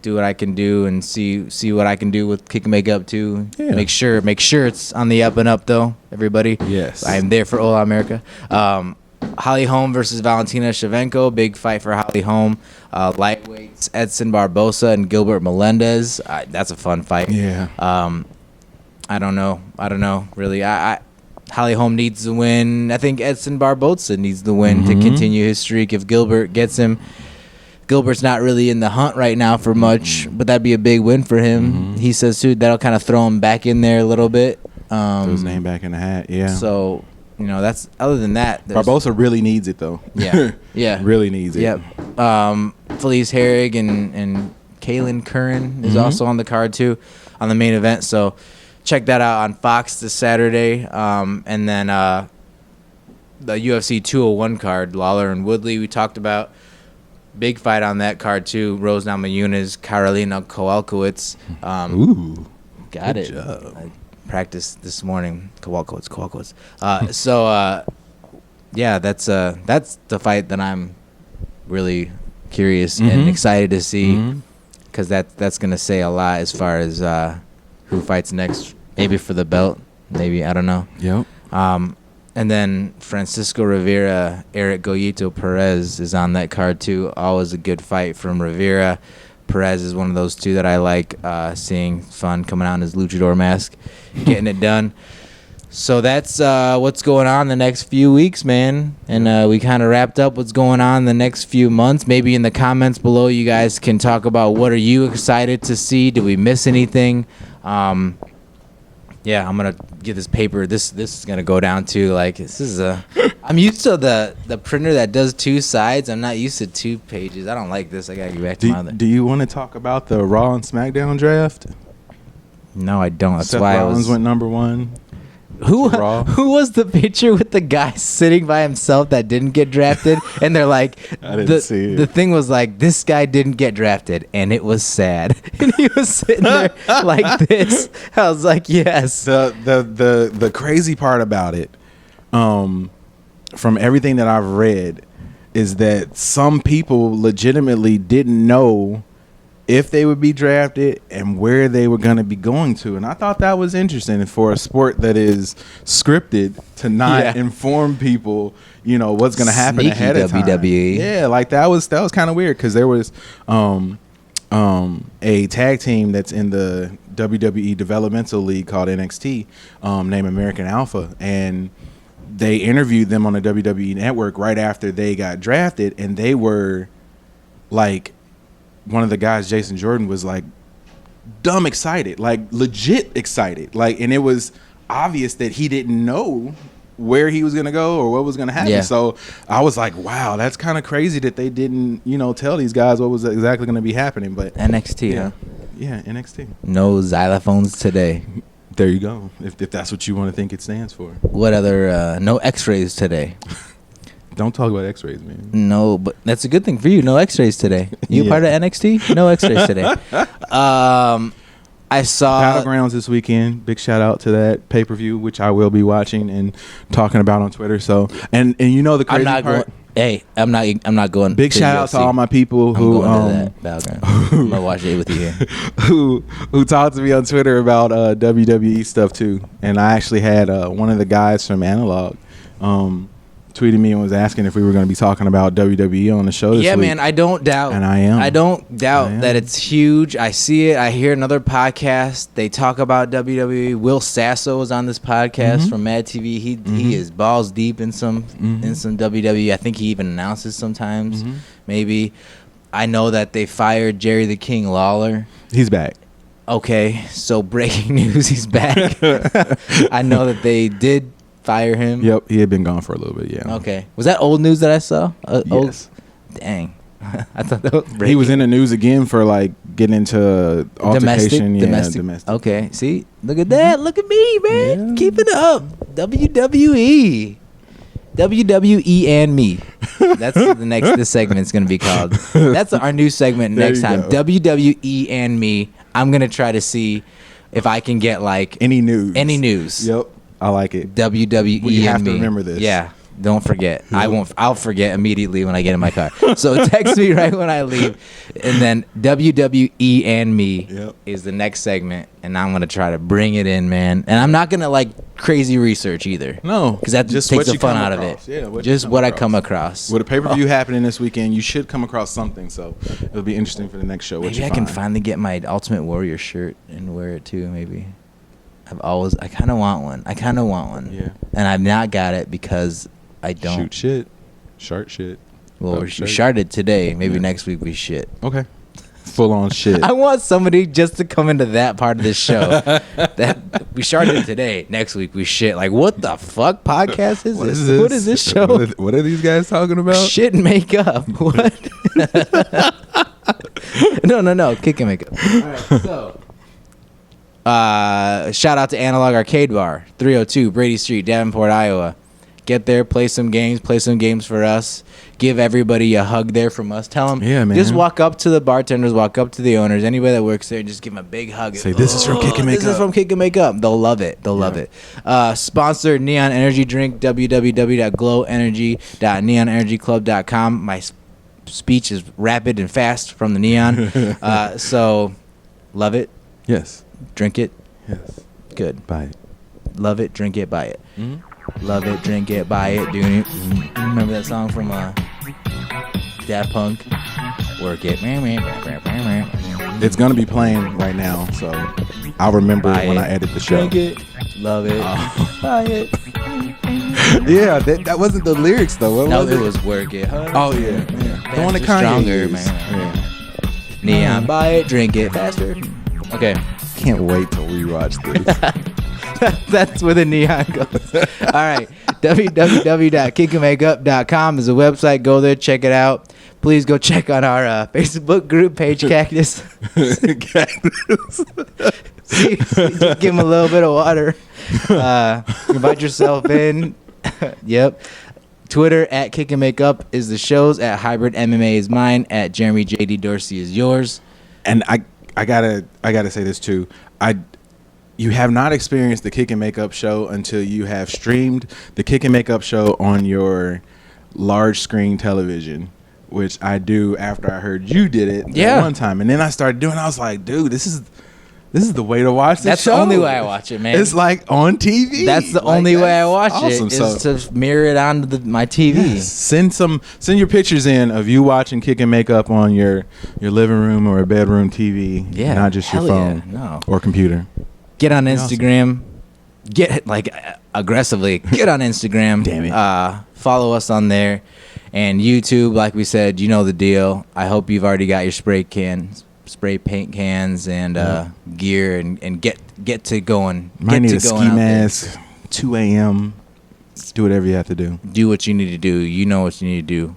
do what I can do and see what I can do with Kick and Make Up too. Yeah. Make sure it's on the up and up though, everybody. Yes. I'm there for Ola America. Holly Holm versus Valentina Shevchenko, big fight for Holly Holm. Lightweights Edson Barbosa and Gilbert Melendez. That's a fun fight. Yeah. I don't know. Really, Holly Holm needs the win. I think Edson Barbosa needs the win to continue his streak. If Gilbert gets him, Gilbert's not really in the hunt right now for much, but that'd be a big win for him. He says too that'll kind of throw him back in there a little bit. Throw his name back in the hat. Yeah. So that's other than that. Barbosa really needs it though. Yeah. Yeah. Really needs it. Yep. Felice Herrig and Kaylin Curran is also on the card too, on the main event. So check that out on Fox this Saturday. And then the UFC 201 card, Lawler and Woodley, we talked about. Big fight on that card too. Rose Namajunas, Karolina Kowalkiewicz. Ooh. Got good it. job. I practiced this morning. Kowalkiewicz. So that's the fight that I'm really curious and excited to see, because that's gonna say a lot as far as who fights next. Maybe for the belt. Maybe, I don't know. Yep. And then Francisco Rivera, Eric Goyito Perez is on that card too. Always a good fight from Rivera. Perez is one of those two that I like seeing. Fun coming out in his luchador mask, getting it done. So that's what's going on the next few weeks, man. And we kind of wrapped up what's going on the next few months. Maybe in the comments below, you guys can talk about what are you excited to see. Did we miss anything? Yeah, I'm gonna get this paper. This is gonna go down to I'm used to the printer that does two sides. I'm not used to 2 pages. I don't like this. I gotta get back to my other. Do you want to talk about the Raw and SmackDown draft? No, I don't. That's Seth why Rollins went number 1. Who Raw. who was the picture with the guy sitting by himself that didn't get drafted? And they're like, I didn't see it. The thing was like, this guy didn't get drafted, and it was sad. And he was sitting there like this. I was like, yes. The crazy part about it, from everything that I've read, is that some people legitimately didn't know if they would be drafted and where they were going to be going to. And I thought that was interesting for a sport that is scripted to not inform people, what's going to happen Sneaky ahead of time. WWE. Yeah, like that was kind of weird, because there was a tag team that's in the WWE Developmental League called NXT, named American Alpha, and they interviewed them on the WWE Network right after they got drafted, and they were like, one of the guys, Jason Jordan, was like dumb excited, like legit excited, like, and it was obvious that he didn't know where he was gonna go or what was gonna happen. So I was like, wow, that's kind of crazy that they didn't tell these guys what was exactly gonna be happening. But NXT, yeah, huh? Yeah, NXT. No xylophones today. There you go. If that's what you want to think it stands for. What other? No X-rays today. Don't talk about X-rays, man. No, but that's a good thing for you. No X-rays today. You part of NXT? No X-rays today. I saw Battlegrounds this weekend. Big shout out to that pay-per-view, which I will be watching and talking about on Twitter. So, and you know the crazy I'm not part. going. Hey, I'm not going. Big to shout out UFC. to all my people I'm who going to that Battleground. I'm gonna watch it with you here. who talked to me on Twitter about WWE stuff too. And I actually had one of the guys from Analog tweeted me and was asking if we were going to be talking about WWE on the show this week. Man, I don't doubt. And I am. I don't doubt that it's huge. I see it. I hear another podcast. They talk about WWE. Will Sasso was on this podcast from Mad TV. He is balls deep in some WWE. I think he even announces sometimes. Maybe. I know that they fired Jerry the King Lawler. He's back. Okay, so breaking news, he's back. I know that they did fire him. Yep, he had been gone for a little bit, yeah. Okay. Was that old news that I saw? Yes. Dang. I thought that was breaking. He was in the news again for like getting into altercation. Domestic. Domestic. Okay. See? Look at that. Look at me, man. Yeah. Keep it up. WWE. WWE and me. That's the next. This segment's gonna be called. That's our new segment There next you time. go. WWE and me. I'm gonna try to see if I can get like Any news. any news. Yep, I like it. WWE We and have to me. remember this. Yeah. Don't forget. I won't. I'll forget immediately when I get in my car. So text me right when I leave, and then WWE and me Yep. is the next segment, and I'm gonna try to bring it in, man. And I'm not gonna like crazy research either. No, because that just takes what the you fun come out across. of it. Yeah, just what I come across. With a pay-per-view happening this weekend, you should come across something. So it'll be interesting for the next show. Maybe I can finally get my Ultimate Warrior shirt and wear it too. Maybe. I kind of want one. Yeah. And I've not got it because I don't. Shoot shit. Shark shit. Well, we shirt. sharted today. Maybe Yeah. next week we shit. Okay. Full on shit. I want somebody just to come into that part of this show. That we sharted today. Next week we shit. Like, what the fuck podcast is this? What is this show? What are these guys talking about? Shit and makeup. What? No. Kick and makeup. All right, so. Shout out to Analog Arcade Bar, 302 Brady Street, Davenport, Iowa. Get there, play some games for us. Give everybody a hug there from us. Tell them, Yeah, man. just walk up to the bartenders, walk up to the owners, anybody that works there, just give them a big hug. Say, this is from Kick and This is Makeup. from Kick and Makeup. They'll love it. Love it. Sponsor Neon Energy Drink, www.glowenergy.neonenergyclub.com. My speech is rapid and fast from the neon. So, love it. Yes. Drink it. Yes. Good. Buy it. Love it. Drink it. Buy it. Love it. Drink it. Buy it. Do it. Remember that song from Daft Punk? Work it. It's gonna be playing right now, so I'll remember Buy when it. I edit the show. Drink it. Love it. Buy it. Yeah, that wasn't the lyrics though. What No, was it was work it. Oh yeah, the one that Kanye Stronger, used. man. Yeah. Neon. Buy it. Drink it. Faster. Okay. Can't wait to rewatch this. That's where the neon goes. All right. www.kickandmakeup.com is a website. Go there, check it out. Please go check on our Facebook group page, Cactus. See, just give them a little bit of water. Invite yourself in. Yep. Twitter at Kick and Makeup is the show's. At Hybrid MMA is mine. At Jeremy JD Dorsey is yours. And I gotta say this too. You have not experienced the Kick and Makeup show until you have streamed the Kick and Makeup show on your large screen television, which I do after I heard you did it that one time. And then I started doing it. I was like, dude, this is the way to watch this That's show. the only way I watch it, man. It's like on TV. That's the Like, only way I that's watch awesome. it is to mirror it onto my TV. Yes. Send your pictures in of you watching Kick and Makeup on your living room or a bedroom TV. Yeah, Not just your hell yeah. phone No. or computer. Get on Awesome. Instagram. Get aggressively. Get on Instagram. Damn it. Follow us on there. And YouTube, like we said, you know the deal. I hope you've already got your spray paint cans and gear and get to going. Might Get need to a ski going out there. mask. 2 a.m. Do whatever you have to do. Do what you need to do. You know what you need to do.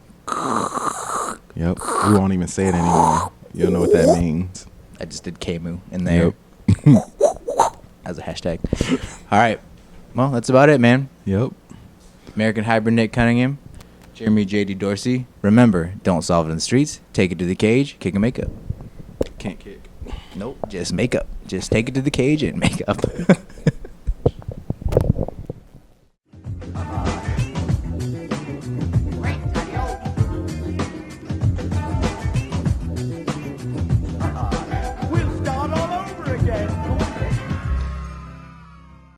Yep. We won't even say it anymore. You don't know what that means. I just did KAMU in there as a hashtag. All right. Well, that's about it, man. Yep. American Hybrid Nick Cunningham, Jeremy JD Dorsey. Remember, don't solve it in the streets. Take it to the cage. Kick and makeup. Can't kick. Nope, just makeup. just take it to the cage and make up.